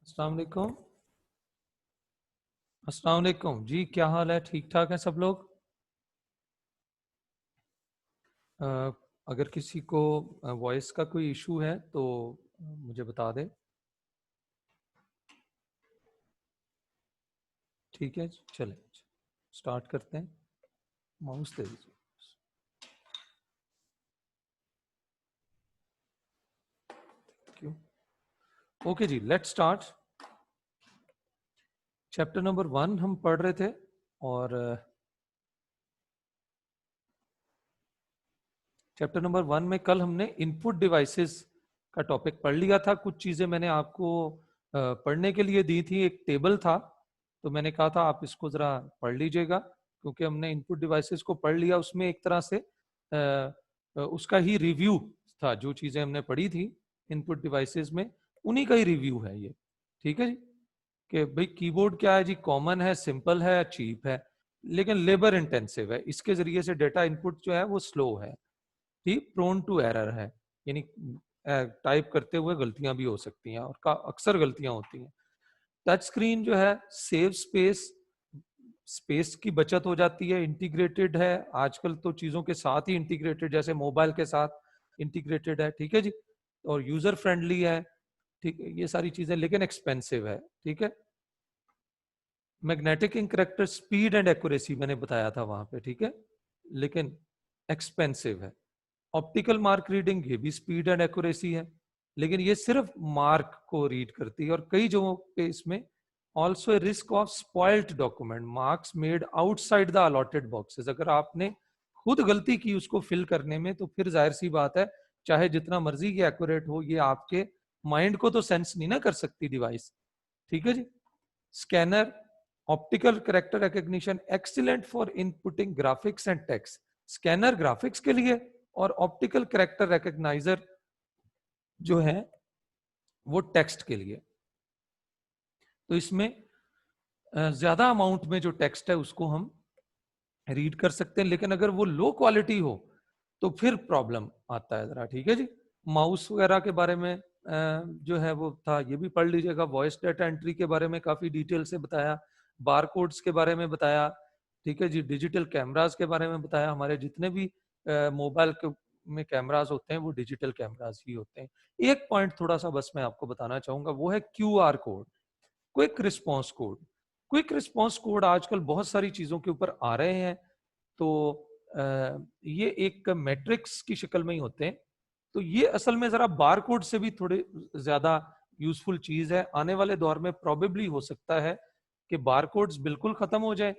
अस्सलाम वालेकुम। अस्सलाम वालेकुम जी, क्या हाल है? ठीक ठाक है सब लोग? अ, अगर किसी को वॉइस का कोई इशू है तो मुझे बता दें। ठीक है, चले स्टार्ट करते हैं। माउस दे दीजिए। क्यों? ओके जी, लेट्स स्टार्ट। चैप्टर नंबर 1 हम पढ़ रहे थे और चैप्टर नंबर 1 में कल हमने इनपुट डिवाइसेस का टॉपिक पढ़ लिया था। कुछ चीजें मैंने आपको पढ़ने के लिए दी थी। एक टेबल था, तो मैंने कहा था आप इसको जरा पढ़ लीजिएगा, क्योंकि हमने इनपुट डिवाइसेस को पढ़ लिया। उसमें एक तरह से उसका ही रिव्यू था। जो चीजें हमने पढ़ी थी इनपुट डिवाइसेस में, उन्हीं का ही रिव्यू है ये। ठीक है जी, कि भाई कीबोर्ड क्या है जी? कॉमन है, सिंपल है, चीप है, लेकिन लेबर इंटेंसिव है। इसके जरिए से डेटा इनपुट जो है वो स्लो है, ही प्रोन टू एरर है, यानी टाइप करते हुए गलतियां भी हो सकती हैं, और अक्सर गलतियां होती हैं। टच स्क्रीन जो है सेव स्पेस, स्पेस की बचत हो जाती है। इंटीग्रेटेड है, आजकल तो चीजों के साथ ही इंटीग्रेटेड, जैसे मोबाइल के साथ इंटीग्रेटेड है। ठीक है जी, और यूजर फ्रेंडली है। ठीक है, ये सारी चीजें, लेकिन एक्सपेंसिव है। ठीक है, magnetic ink character speed and accuracy मैंने बताया था वहां पे। ठीक है, लेकिन एक्सपेंसिव है। ऑप्टिकल मार्क रीडिंग, ये भी स्पीड एंड एक्यूरेसी है, लेकिन ये सिर्फ मार्क को रीड करती है। और कई जगहों पे इसमें also a risk of spoiled document, marks made outside the allotted boxes. अगर आपने खुद गलती की उसको फिल करने में, तो फिर जाहिर सी बात है, चाहे जितना मर्जी की एक्यूरेट हो, ये आपके माइंड को तो सेंस नहीं ना कर सकती डिवाइस। ठीक है जी। Scanner, optical character recognition, excellent for inputting graphics and text. Scanner graphics के लिए, और ऑप्टिकल कैरेक्टर रिकग्नाइजर जो है वो टेक्स्ट के लिए। तो इसमें ज्यादा अमाउंट में जो टेक्स्ट है उसको हम रीड कर सकते हैं, लेकिन अगर वो लो क्वालिटी हो तो फिर प्रॉब्लम आता है जरा। ठीक है जी। माउस वगैरह के बारे में जो है वो था, ये भी पढ़ लीजिएगा। वॉइस डाटा एंट्री के बारे में काफी डिटेल से बताया, बारकोड्स के बारे में बताया। ठीक है जी, डिजिटल कैमरास के बारे में बताया। हमारे जितने भी मोबाइल में कैमरास होते हैं वो डिजिटल कैमरास ही होते हैं। एक पॉइंट थोड़ा सा बस मैं आपको बताना चाहूंगा, वो है QR code, quick response code. Quick response code आजकल बहुत सारी चीजों के ऊपर आ रहे हैं। तो ये एक मैट्रिक्स की शक्ल में ही होते हैं। तो ये असल में जरा बार कोड से भी थोड़े ज्यादा यूजफुल चीज है। आने वाले दौर में प्रोबेबली हो सकता है कि बार कोड्स बिल्कुल खत्म हो जाए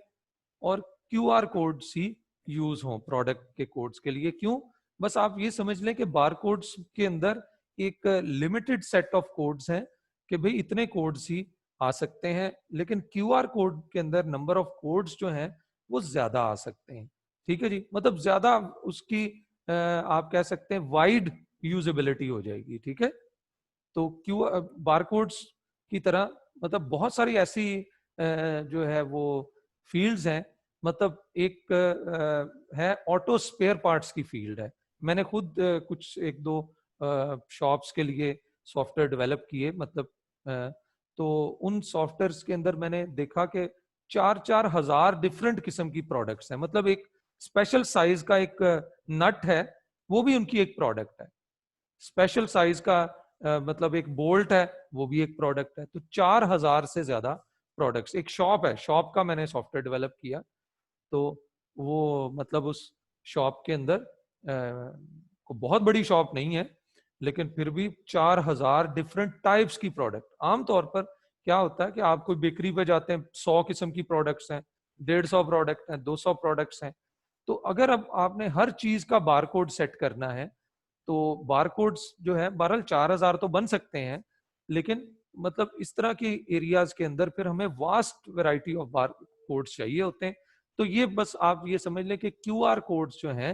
और क्यूआर कोड्स ही यूज हो प्रोडक्ट के कोड्स के लिए। क्यों? बस आप ये समझ लें कि बार कोड्स के अंदर एक लिमिटेड सेट ऑफ कोड्स हैं, कि भाई इतने कोड्स ही आ सकते हैं, लेकिन क्यूआर कोड के अंदर नंबर ऑफ कोड्स जो हैं वो ज्यादा आ सकते हैं। ठीक है जी, मतलब ज्यादा उसकी आप कह सकते हैं वाइड यूजेबिलिटी हो जाएगी। ठीक है, तो क्यू बारकोड्स की तरह मतलब बहुत सारी ऐसी जो है वो फील्ड्स हैं। मतलब एक है ऑटो स्पेयर पार्ट्स की फील्ड है। मैंने खुद कुछ एक दो शॉप्स के लिए सॉफ्टवेयर डेवलप किए। मतलब तो उन सॉफ्टवेयर्स के अंदर मैंने देखा कि 4-4 हजार डिफरेंट किस्म की प्रोडक्ट्स हैं। मतलब एक स्पेशल साइज का एक नट है, वो भी उनकी एक प्रोडक्ट है। स्पेशल साइज का मतलब एक बोल्ट है, वो भी एक प्रोडक्ट है। तो 4 हजार से ज्यादा प्रोडक्ट्स। एक शॉप है, शॉप का मैंने सॉफ्टवेयर डेवलप किया। तो वो मतलब उस शॉप के अंदर को बहुत बड़ी शॉप नहीं है, लेकिन फिर भी 4 हजार डिफरेंट टाइप्स की प्रोडक्ट। आमतौर पर क्या होता है कि आप कोई बेकरी पे जाते हैं, 100 किस्म की प्रोडक्ट्स हैं, 150 प्रोडक्ट हैं, 200 प्रोडक्ट्स हैं। तो अगर अब आपने हर चीज का बारकोड सेट करना है, तो बारकोड्स जो है बहरहाल 4 हजार तो बन सकते हैं, लेकिन मतलब इस तरह के एरियाज के अंदर फिर हमें vast variety of bar codes चाहिए होते हैं। तो ये बस आप ये समझ लें कि क्यूआर कोड्स जो हैं,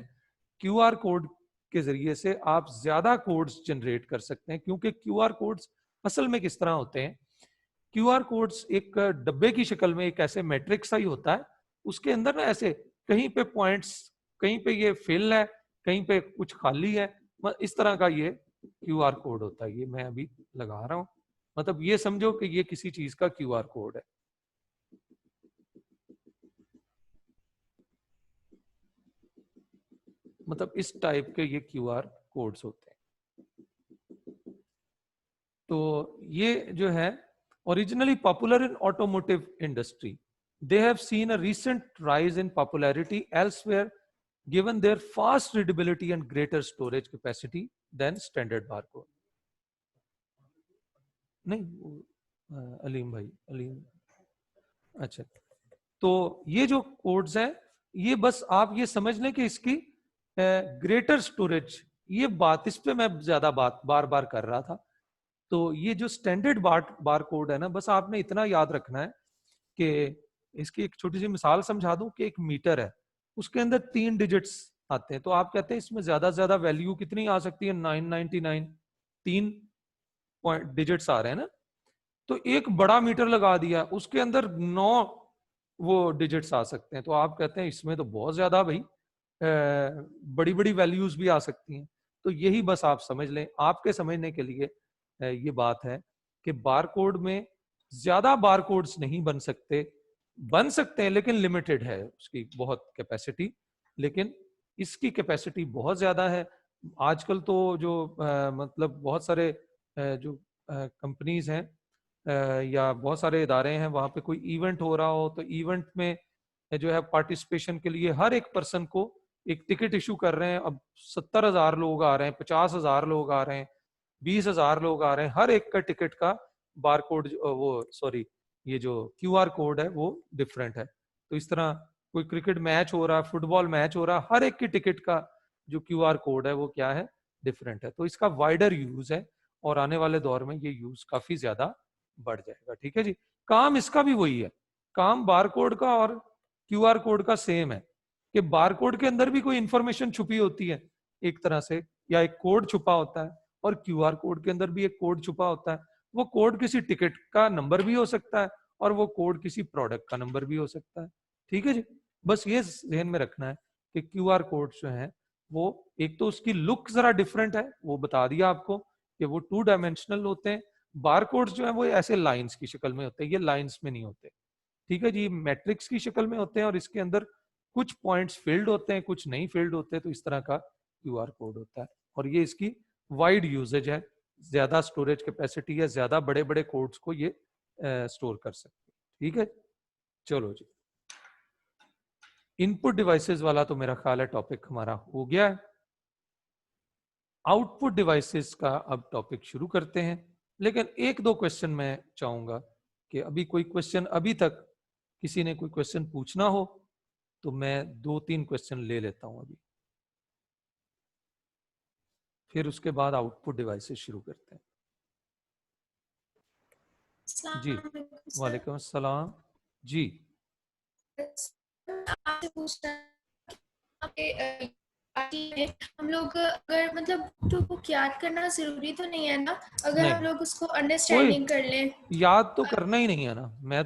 क्यूआर कोड के जरिए से आप ज्यादा कोड्स जनरेट कर सकते हैं। क्योंकि क्यूआर कोड्स असल में किस तरह होते हैं? क्यूआर कोड्स एक डब्बे की शक्ल में एक ऐसे मैट्रिक्स सा ही होता है। उसके अंदर ना ऐसे कहीं पे पॉइंट्स, कहीं पे ये फिल है, कहीं पे कुछ खाली है। इस तरह का ये क्यूआर कोड होता है। ये मैं अभी लगा रहा हूं। मतलब ये समझो कि ये किसी चीज का क्यूआर कोड है। मतलब इस टाइप के ये क्यूआर कोड्स होते हैं। तो ये जो है originally popular in automotive industry, they have seen a recent rise in popularity elsewhere given their fast readability and greater storage capacity than standard barcode. नहीं अलीम भाई, अलीम, अच्छा। तो ये जो कोड्स हैं, ये बस आप ये समझ लें कि इसकी ग्रेटर स्टोरेज, ये बात इस पे मैं ज्यादा बात बार बार कर रहा था। तो ये जो स्टैंडर्ड बार कोड है ना, बस आपने इतना याद रखना है कि इसकी एक छोटी सी मिसाल समझा दूं कि एक मीटर है, उसके अंदर 3 डिजिट्स आते हैं, तो आप कहते हैं इसमें ज्यादा से ज्यादा वैल्यू कितनी आ सकती है? 999, 3 डिजिट्स आ रहे हैं ना। तो एक बड़ा मीटर लगा दिया, उसके अंदर 9 वो डिजिट्स आ सकते हैं, तो आप कहते हैं इसमें तो बहुत ज्यादा भाई बड़ी बड़ी वैल्यूज भी आ सकती हैं। तो यही बस आप समझ लें, आपके समझने के लिए ये बात है कि बारकोड में ज्यादा बारकोड्स नहीं बन सकते, बन सकते हैं लेकिन लिमिटेड है उसकी बहुत कैपेसिटी, लेकिन इसकी कैपेसिटी बहुत ज्यादा है। आजकल तो जो मतलब बहुत सारे जो कंपनीज हैं या बहुत सारे इदारे हैं, वहां पे कोई इवेंट हो रहा हो तो इवेंट में जो है पार्टिसिपेशन के लिए हर एक पर्सन को एक टिकट इशू कर रहे हैं। अब 70,000 लोग आ रहे हैं, 50,000 लोग आ रहे हैं, 20,000 लोग आ रहे हैं, हर एक का टिकट का बार कोड, वो सॉरी, ये जो क्यूआर कोड है वो डिफरेंट है। तो इस तरह कोई क्रिकेट मैच हो रहा है, फुटबॉल मैच हो रहा है, हर एक की टिकट का जो क्यूआर कोड है वो क्या है? डिफरेंट है। तो इसका वाइडर यूज है और आने वाले दौर में ये यूज काफी ज्यादा बढ़ जाएगा। ठीक है जी। काम इसका भी वही है, काम बारकोड का और क्यूआर कोड का सेम है कि बारकोड के अंदर भी कोई इंफॉर्मेशन छुपी होती है एक तरह से, या एक कोड छुपा होता है, और क्यूआर कोड के अंदर भी एक कोड छुपा होता है। वो कोड किसी टिकट का नंबर भी हो सकता है और वो कोड किसी प्रोडक्ट का नंबर भी हो सकता है। ठीक है जी। बस ये ध्यान में रखना है कि क्यूआर कोड जो है वो एक तो उसकी लुक जरा डिफरेंट है, वो बता दिया आपको कि वो 2 डायमेंशनल होते हैं। बारकोड्स जो है वो ऐसे लाइंस की शक्ल में होते हैं, ये लाइंस में नहीं होते। ठीक है जी, मैट्रिक्स की शक्ल में होते हैं और इसके अंदर कुछ पॉइंट्स फिल्ड होते हैं, कुछ नहीं फिल्ड होते, तो इस तरह का क्यूआर कोड होता है। और ये इसकी वाइड यूजेज है, ज्यादा स्टोरेज कैपेसिटी है, ज्यादा बड़े बड़े कोड्स को ये स्टोर कर सकते हैं। ठीक है, चलो जी। इनपुट डिवाइसेस वाला तो मेरा ख्याल है टॉपिक हमारा हो गया है। आउटपुट डिवाइसेस का अब टॉपिक शुरू करते हैं, लेकिन एक दो क्वेश्चन मैं चाहूंगा कि अभी कोई क्वेश्चन, अभी तक किसी ने कोई क्वेश्चन पूछना हो तो मैं 2-3 क्वेश्चन ले लेता हूं अभी, फिर उसके बाद आउटपुट डिवाइसेस शुरू करते हैं। जी, वालेकुम अस्सलाम जी। आपसे पूछना है, हम लोग अगर मतलब तो बुक याद करना जरूरी तो नहीं है ना, अगर हम नहीं, लोग उसको कोई अंडरस्टैंडिंग कर लें? याद तो करना ही नहीं है ना। मैं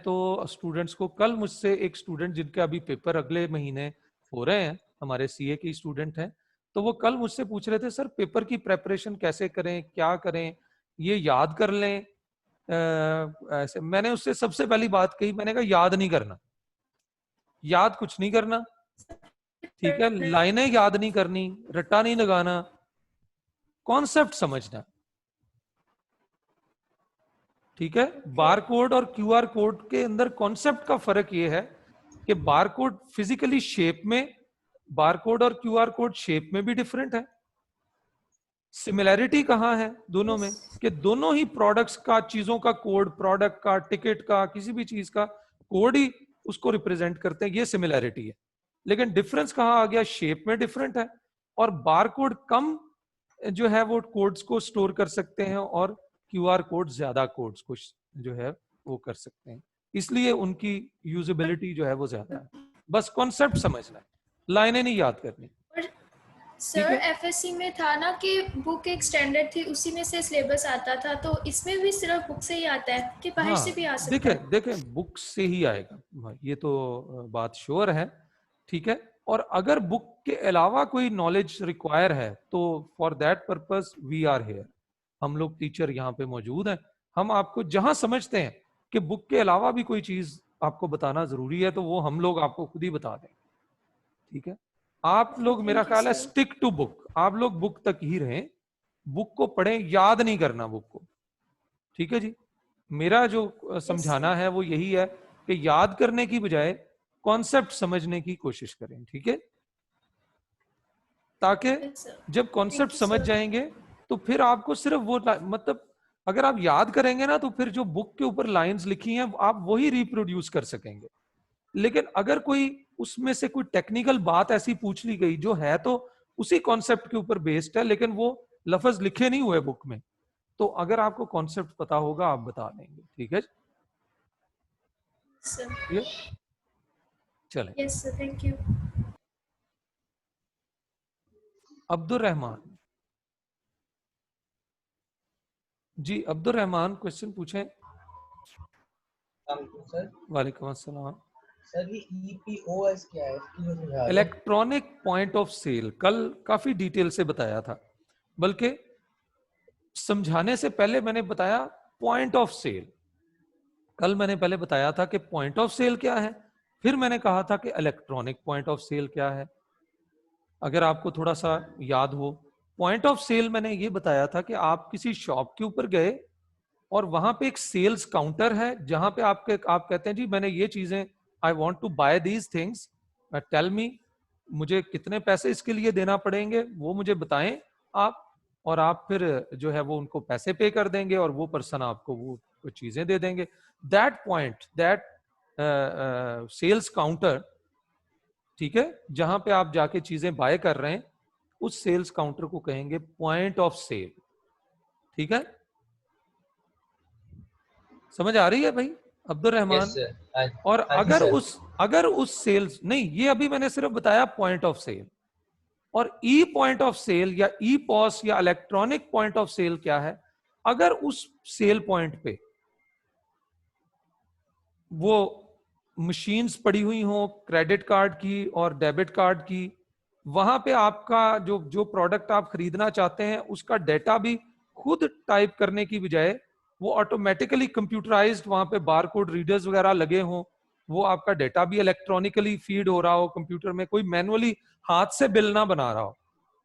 तो स्टूडेंट्स को, कल मुझसे एक स्टूडेंट जिनके अभी पेपर अगले महीने हो रहे हैं, हमारे सीए की स्टूडेंट हैं, तो वो कल मुझसे पूछ रहे थे सर पेपर की प्रेपरेशन कैसे करें, क्या करें, ये याद कर लें? ऐसे मैंने उससे सबसे पहली बात कही, मैंने कहा याद नहीं करना, याद कुछ नहीं करना। ठीक है, लाइनें याद नहीं करनी, रट्टा नहीं लगाना, कॉन्सेप्ट समझना। ठीक है, बार कोड और क्यूआर कोड के अंदर कॉन्सेप्ट का फर्क यह है कि बार कोड फिजिकली शेप में, बार कोड और क्यूआर कोड शेप में भी डिफरेंट है। सिमिलैरिटी कहां है दोनों में? कि दोनों ही प्रोडक्ट्स का, चीजों का कोड, प्रोडक्ट का, टिकट का, किसी भी चीज का कोड ही उसको रिप्रेजेंट करते हैं, ये सिमिलैरिटी है। लेकिन डिफरेंस कहां आ गया? शेप में डिफरेंट है। और बार कोड कम जो है वो कोड्स को स्टोर कर सकते हैं और क्यूआर कोड ज्यादा कोड्स को जो है वो कर सकते हैं, इसलिए उनकी यूजेबिलिटी जो है वो ज्यादा है। बस कॉन्सेप्ट समझना है, लाइनें नहीं याद करनी। ठीक सर है, एफएससी में था ना कि बुक एक स्टैंडर्ड थी, उसी में से सिलेबस आता था, तो इसमें भी सिर्फ बुक से ही आता है कि बाहर से भी हाँ आ सकता देखे है? देखे बुक से ही आएगा, ये तो बात श्योर है। ठीक है, और अगर बुक के अलावा कोई नॉलेज रिक्वायर है तो for that purpose we are here. हम लोग टीचर यहाँ पे मौजूद हैं, हम आपको जहां समझते हैं कि बुक के अलावा भी कोई चीज आपको बताना जरूरी है तो वो हम लोग आपको खुद ही बता दें, ठीक है। आप लोग, मेरा थैंक यू ख्याल है, सर। स्टिक टू बुक, आप लोग बुक तक ही रहें, बुक को पढ़ें, याद नहीं करना बुक को, ठीक है जी। मेरा जो यस सर। समझाना है वो यही है कि याद करने की बजाय कॉन्सेप्ट समझने की कोशिश करें, ठीक है। ताकि यस सर। जब कॉन्सेप्ट थैंक यू समझ सर। जाएंगे तो फिर आपको सिर्फ वो मतलब अगर आप याद करेंगे ना तो फिर जो बुक के ऊपर लाइंस लिखी हैं आप वही रिप्रोड्यूस कर सकेंगे। लेकिन अगर कोई उसमें से कोई टेक्निकल बात ऐसी पूछ ली गई जो है तो उसी कॉन्सेप्ट के ऊपर बेस्ड है लेकिन वो लफ्ज लिखे नहीं हुए बुक में, तो अगर आपको कॉन्सेप्ट पता होगा आप बता देंगे, ठीक है। सर। ये चलें। Yes sir, thank you. Abdul Rahman ji, Abdul Rahman question पूछें। सर वालेकुम अस्सलाम। सर ये EPOS क्या है, इसकी मुझे समझा दो। इलेक्ट्रॉनिक पॉइंट ऑफ सेल कल काफी डिटेल से बताया था, बल्कि समझाने से पहले मैंने बताया पॉइंट ऑफ सेल। कल मैंने पहले बताया था कि पॉइंट ऑफ सेल क्या है, फिर मैंने कहा था कि इलेक्ट्रॉनिक पॉइंट ऑफ सेल क्या है। अगर आपको थोड़ा सा याद हो, पॉइंट ऑफ सेल मैंने ये बताया था कि आप किसी शॉप के ऊपर गए और वहां पे एक सेल्स काउंटर है जहां पे आप कहते हैं जी मैंने ये चीजें, I want to buy these things, tell me, मुझे कितने पैसे इसके लिए देना पड़ेंगे वो मुझे बताएं आप, और आप फिर जो है वो उनको पैसे पे कर देंगे और वो पर्सन आपको वो चीजें दे देंगे। That point, that sales counter, ठीक है, जहां पे आप जाके चीजें बाय कर रहे हैं उस सेल्स काउंटर को कहेंगे पॉइंट ऑफ सेल, ठीक है। समझ आ रही है भाई अब्दुल रहमान? Yes sir. और हाँ जी सर। अगर उस सेल्स नहीं, ये अभी मैंने सिर्फ बताया पॉइंट ऑफ सेल, और ई पॉइंट ऑफ सेल या ई पॉस या इलेक्ट्रॉनिक पॉइंट ऑफ सेल क्या है, अगर उस सेल पॉइंट पे वो मशीन्स पड़ी हुई हो क्रेडिट कार्ड की और डेबिट कार्ड की, वहां पे आपका जो जो प्रोडक्ट आप खरीदना चाहते हैं उसका डेटा भी खुद टाइप करने की बजाय वो ऑटोमेटिकली कंप्यूटराइज्ड वहां पे बारकोड रीडर्स वगैरह लगे हों, वो आपका डेटा भी इलेक्ट्रॉनिकली फीड हो रहा हो कंप्यूटर में, कोई मैनुअली हाथ से बिल ना बना रहा हो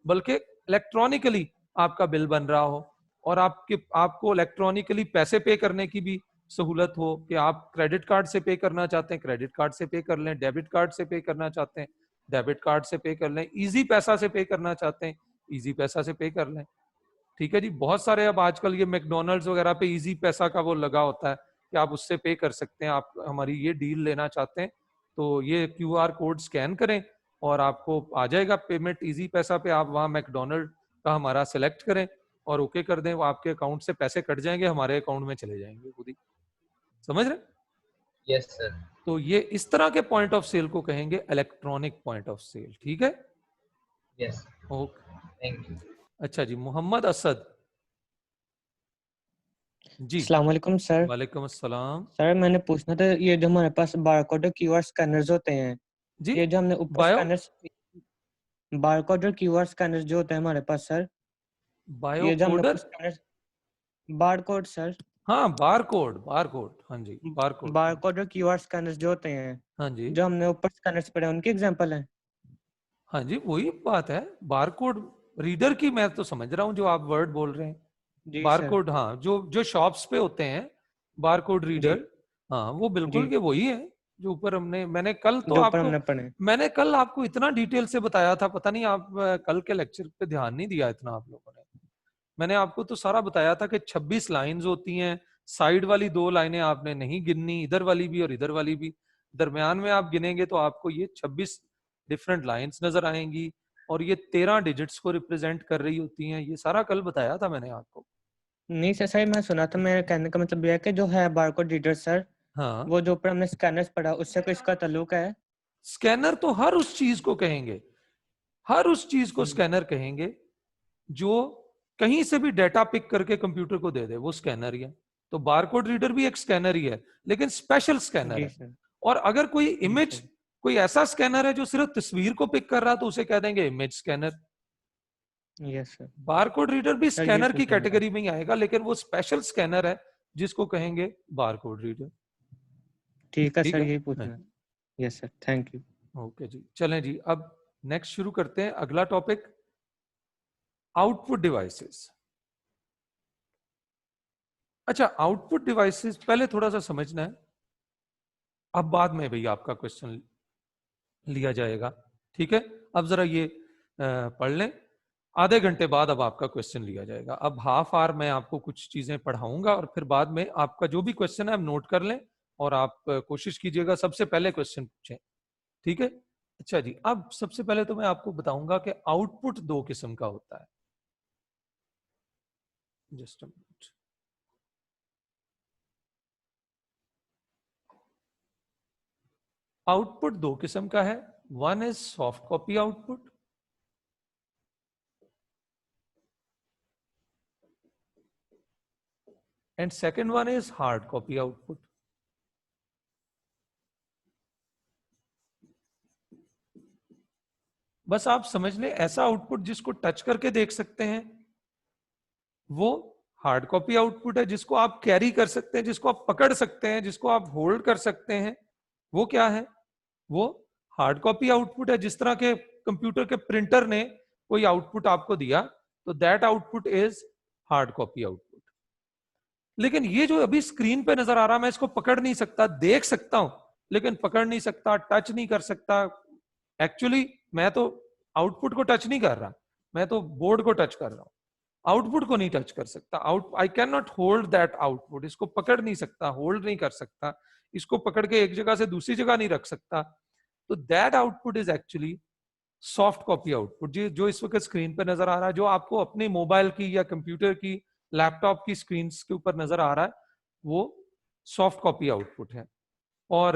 बल्कि इलेक्ट्रॉनिकली आपका बिल बन रहा हो, और आपको इलेक्ट्रॉनिकली पैसे पे करने की भी सहूलत हो कि आप क्रेडिट कार्ड से पे करना चाहते हैं क्रेडिट कार्ड से पे कर लें, डेबिट कार्ड से पे करना चाहते हैं डेबिट कार्ड से पे कर लें, इजी पैसा से पे करना चाहते हैं इजी पैसा से पे कर लें, ठीक है जी। बहुत सारे अब आजकल ये मैकडोनल्ड्स वगैरह पे इजी पैसा का वो लगा होता है कि आप उससे पे कर सकते हैं, आप हमारी ये डील लेना चाहते हैं तो ये QR कोड स्कैन करें और आपको आ जाएगा पेमेंट इजी पैसा पे, आप वहाँ मैकडोनल्ड का हमारा सिलेक्ट करें और ओके कर दें, वो आपके अकाउंट से पैसे कट जाएंगे, हमारे अकाउंट में चले जाएंगे खुद ही। समझ रहे? Yes sir. तो ये इस तरह के पॉइंट ऑफ सेल को कहेंगे इलेक्ट्रॉनिक पॉइंट ऑफ सेल, ठीक है। यस। Okay, thank you. अच्छा जी, मोहम्मद असद जी। अस्सलाम वालेकुम सर। वालेकुम अस्सलाम सर मैंने पूछना था, ये जो हमारे पास बारकोड और क्यूआर स्कैनर्स होते हैं, जी। ये जो हमने ऊपर बायो स्कैनर्स, बारकोड और क्यूआर स्कैनर्स जो होते हैं हमारे पास सर, बायो ये जो हमने ऊपर कोडर, स्कैनर्स, बारकोड सर, हाँ बारकोड, बारकोड, हाँ जी बारकोड, बारकोड और क्यूआर स्कैनर्स जो होते हैं, हाँ जी, जो हमने ऊपर स्कैनर्स पढ़े हैं उनके एग्जांपल हैं? हाँ जी वही बात है। बारकोड रीडर की मैं तो समझ रहा हूँ जो आप वर्ड बोल रहे हैं, जी सर। बारकोड, हाँ जो जो शॉप्स पे होते हैं बारकोड जी रीडर, हाँ वो बिल्कुल जी, के वही है जो ऊपर मैंने कल तो जो ऊपर आपको, हमने पढ़े। मैंने कल आपको इतना डिटेल से बताया था, पता नहीं आप कल के लेक्चर पे ध्यान नहीं दिया इतना आप लोगों ने। मैंने आपको तो सारा बताया था कि 26 लाइंस होती हैं, साइड वाली 2 लाइनें आपने नहीं गिननी, इधर वाली भी और इधर वाली भी, दरमियान में आप गिनेंगे तो आपको ये 26 डिफरेंट लाइंस नजर आएंगी और ये 13 डिजिट्स को रिप्रेजेंट कर रही होती हैं, ये सारा कल बताया था मैंने आपको। नहीं सर, सही मैं सुना था, मेरे कहने का मतलब यह है कि जो है बारकोड रीडर सर, हाँ, वो जो ऊपर हमने स्कैनर्स पढ़ा उससे कोई इसका ताल्लुक है? स्कैनर तो हर उस चीज को कहेंगे, हर उस चीज को स्कैनर कहेंगे जो कहीं से भी डेटा पिक करके कंप्यूटर को दे दे, वो स्कैनर ही है। तो बारकोड रीडर भी एक स्कैनर ही है लेकिन स्पेशल स्कैनर जी है। सर। और अगर कोई जी इमेज, सर। कोई ऐसा स्कैनर है जो सिर्फ तस्वीर को पिक कर रहा है तो उसे कह देंगे image scanner. Yes sir. Barcode reader भी सर, ये स्कैनर की पूछना था। कैटेगरी में ही आएगा, लेकिन वो स्पेशल स्कैनर है जिसको कहेंगे बारकोड रीडर। ठीक है ठीक सर, है, यही पूछना। Yes sir, thank you. Okay जी। चलें जी, अब नेक्स्ट शुरू करते हैं अगला टॉपिक, आउटपुट डिवाइसेस। अच्छा, आउटपुट डिवाइसेस पहले थोड़ा सा समझना है, अब बाद में भैया आपका क्वेश्चन लिया जाएगा। ठीक है, अब जरा ये पढ़ लें, आधे घंटे बाद अब आपका क्वेश्चन लिया जाएगा। अब हाफ आवर में आपको कुछ चीजें पढ़ाऊंगा और फिर बाद में आपका जो भी क्वेश्चन है आप नोट कर लें और आप कोशिश कीजिएगा सबसे पहले क्वेश्चन पूछें। ठीक है, अच्छा जी। अब सबसे पहले तो मैं आपको बताऊंगा कि आउटपुट दो किस्म का होता है। Just a minute. आउटपुट दो किस्म का है, one is soft copy output and second one is hard copy output. बस आप समझ लें, ऐसा आउटपुट जिसको टच करके देख सकते हैं वो हार्ड कॉपी आउटपुट है, जिसको आप कैरी कर सकते हैं, जिसको आप पकड़ सकते हैं, जिसको आप होल्ड कर सकते हैं, वो क्या है? वो हार्ड कॉपी आउटपुट है। जिस तरह के कंप्यूटर के प्रिंटर ने कोई आउटपुट आपको दिया तो that output is hard copy output. लेकिन ये जो अभी स्क्रीन पे नजर आ रहा, मैं इसको पकड़ नहीं सकता, देख सकता हूं लेकिन पकड़ नहीं सकता, टच नहीं कर सकता। एक्चुअली मैं तो आउटपुट को टच नहीं कर रहा, मैं तो बोर्ड को टच कर रहा हूं, आउटपुट को नहीं टच कर सकता। I can not hold that output, इसको पकड़ नहीं सकता, होल्ड नहीं कर सकता, इसको पकड़ के एक जगह से दूसरी जगह नहीं रख सकता। तो that output is actually soft copy output, जो इस वक्त स्क्रीन पर नजर आ रहा है, जो आपको अपने मोबाइल की या कंप्यूटर की, लैपटॉप की स्क्रीन के ऊपर नजर आ रहा है, वो सॉफ्ट कॉपी आउटपुट है। और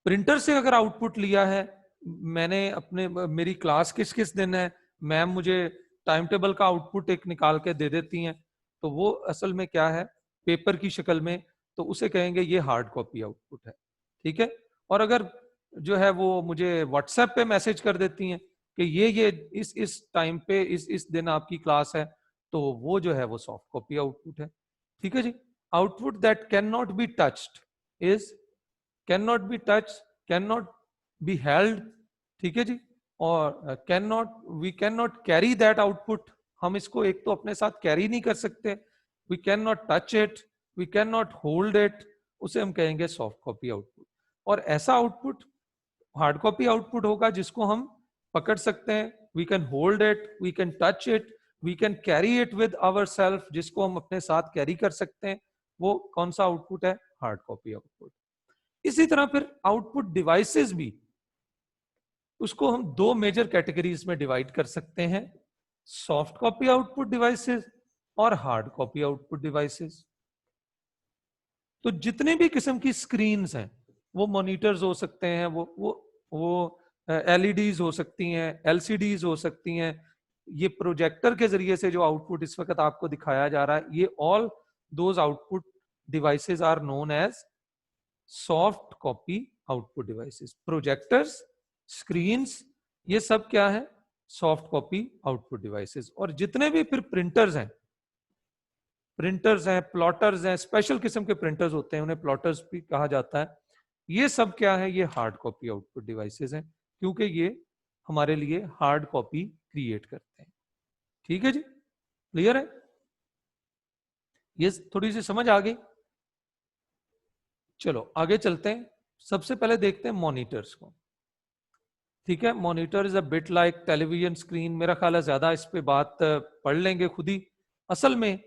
प्रिंटर से अगर आउटपुट लिया है, मैंने अपने, मेरी क्लास किस किस दिन है, मैम मुझे टाइम टेबल का आउटपुट एक निकाल के दे देती हैं, तो वो असल में क्या है, पेपर की शक्ल में, तो उसे कहेंगे ये हार्ड कॉपी आउटपुट है। ठीक है, और अगर जो है वो मुझे व्हाट्सएप पे मैसेज कर देती हैं कि ये इस टाइम पे इस दिन आपकी क्लास है, तो वो जो है वो सॉफ्ट कॉपी आउटपुट है। ठीक है जी। Output that can not be touched is cannot be touched, cannot be held, ठीक है जी, और we cannot carry that output, हम इसको एक तो अपने साथ कैरी नहीं कर सकते, we cannot touch it, we cannot hold it, उसे हम कहेंगे सॉफ्ट कॉपी आउटपुट। और ऐसा आउटपुट हार्ड कॉपी आउटपुट होगा जिसको हम पकड़ सकते हैं, we can hold it, we can touch it, we can carry it with ourselves, जिसको हम अपने साथ कैरी कर सकते हैं, वो कौन सा आउटपुट है? Hard copy output. इसी तरह फिर आउटपुट डिवाइसेस भी, उसको हम दो मेजर कैटेगरीज में डिवाइड कर सकते हैं, सॉफ्ट कॉपी आउटपुट डिवाइसेस और हार्ड कॉपी आउटपुट डिवाइसेस। तो जितने भी किस्म की स्क्रीन्स हैं, वो मॉनिटर्स हो सकते हैं, वो एलईडीज हो सकती हैं, एलसीडीज हो सकती हैं, ये प्रोजेक्टर के जरिए से जो आउटपुट इस वक्त आपको दिखाया जा रहा है, ये all those output devices are known as soft copy output devices. Projectors, screens, ये सब क्या है? Soft copy output devices. और जितने भी फिर प्रिंटर्स हैं, प्लॉटर्स हैं, स्पेशल किस्म के प्रिंटर्स होते हैं, उन्हें प्लॉटर्स भी कहा जाता है, ये सब क्या है? ये हार्ड कॉपी आउटपुट डिवाइसेस हैं, क्योंकि ये हमारे लिए हार्ड कॉपी क्रिएट करते हैं। ठीक है जी, क्लियर है? ये थोड़ी सी समझ आ गई। चलो आगे चलते हैं, सबसे पहले देखते हैं मॉनिटर्स को। ठीक है, monitor is a bit like television screen. मेरा ख्याल है ज्यादा इस पे बात पढ़ लेंगे खुद ही। असल में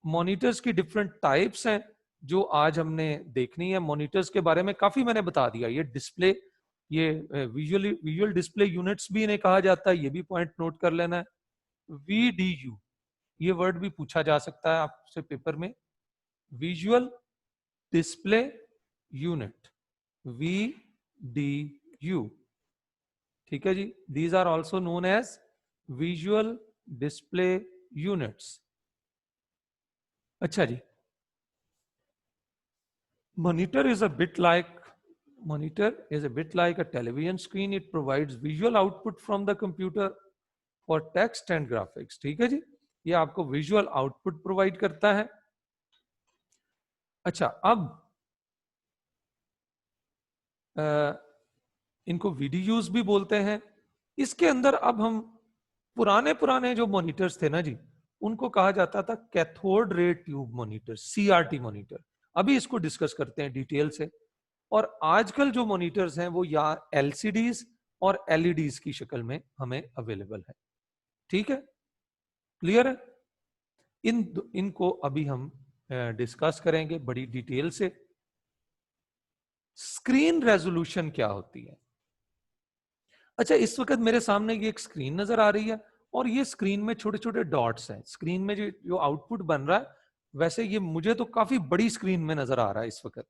मॉनिटर्स की डिफरेंट टाइप्स हैं जो आज हमने देखनी है। मॉनिटर्स के बारे में काफी मैंने बता दिया। ये डिस्प्ले, ये विजुअल डिस्प्ले यूनिट्स भी इन्हें कहा जाता है, ये भी पॉइंट नोट कर लेना है। VDU, ये वर्ड भी पूछा जा सकता है आपसे पेपर में, विजुअल डिस्प्ले यूनिट, VDU। ठीक है जी, these are also known as visual display units. अच्छा जी, monitor is a bit like a television screen. It provides visual output from the computer for text and graphics. ठीक है जी, ये आपको visual output provide करता है। अच्छा, अब इनको वीडीयूज भी बोलते हैं। इसके अंदर अब हम पुराने जो मॉनिटर्स थे ना जी, उनको कहा जाता था cathode ray tube monitor, CRT monitor. अभी इसको डिस्कस करते हैं डिटेल से। और आजकल जो मॉनिटर्स हैं वो या एलसीडीज और एलईडीज की शक्ल में हमें अवेलेबल है। ठीक है, क्लियर है? इनको अभी हम डिस्कस करेंगे बड़ी डिटेल से। स्क्रीन रेजोल्यूशन क्या होती है? अच्छा, इस वक्त मेरे सामने ये एक स्क्रीन नजर आ रही है और ये स्क्रीन में छोटे छोटे डॉट्स हैं। स्क्रीन में जो आउटपुट बन रहा है, वैसे ये मुझे तो काफी बड़ी स्क्रीन में नजर आ रहा है इस वक्त।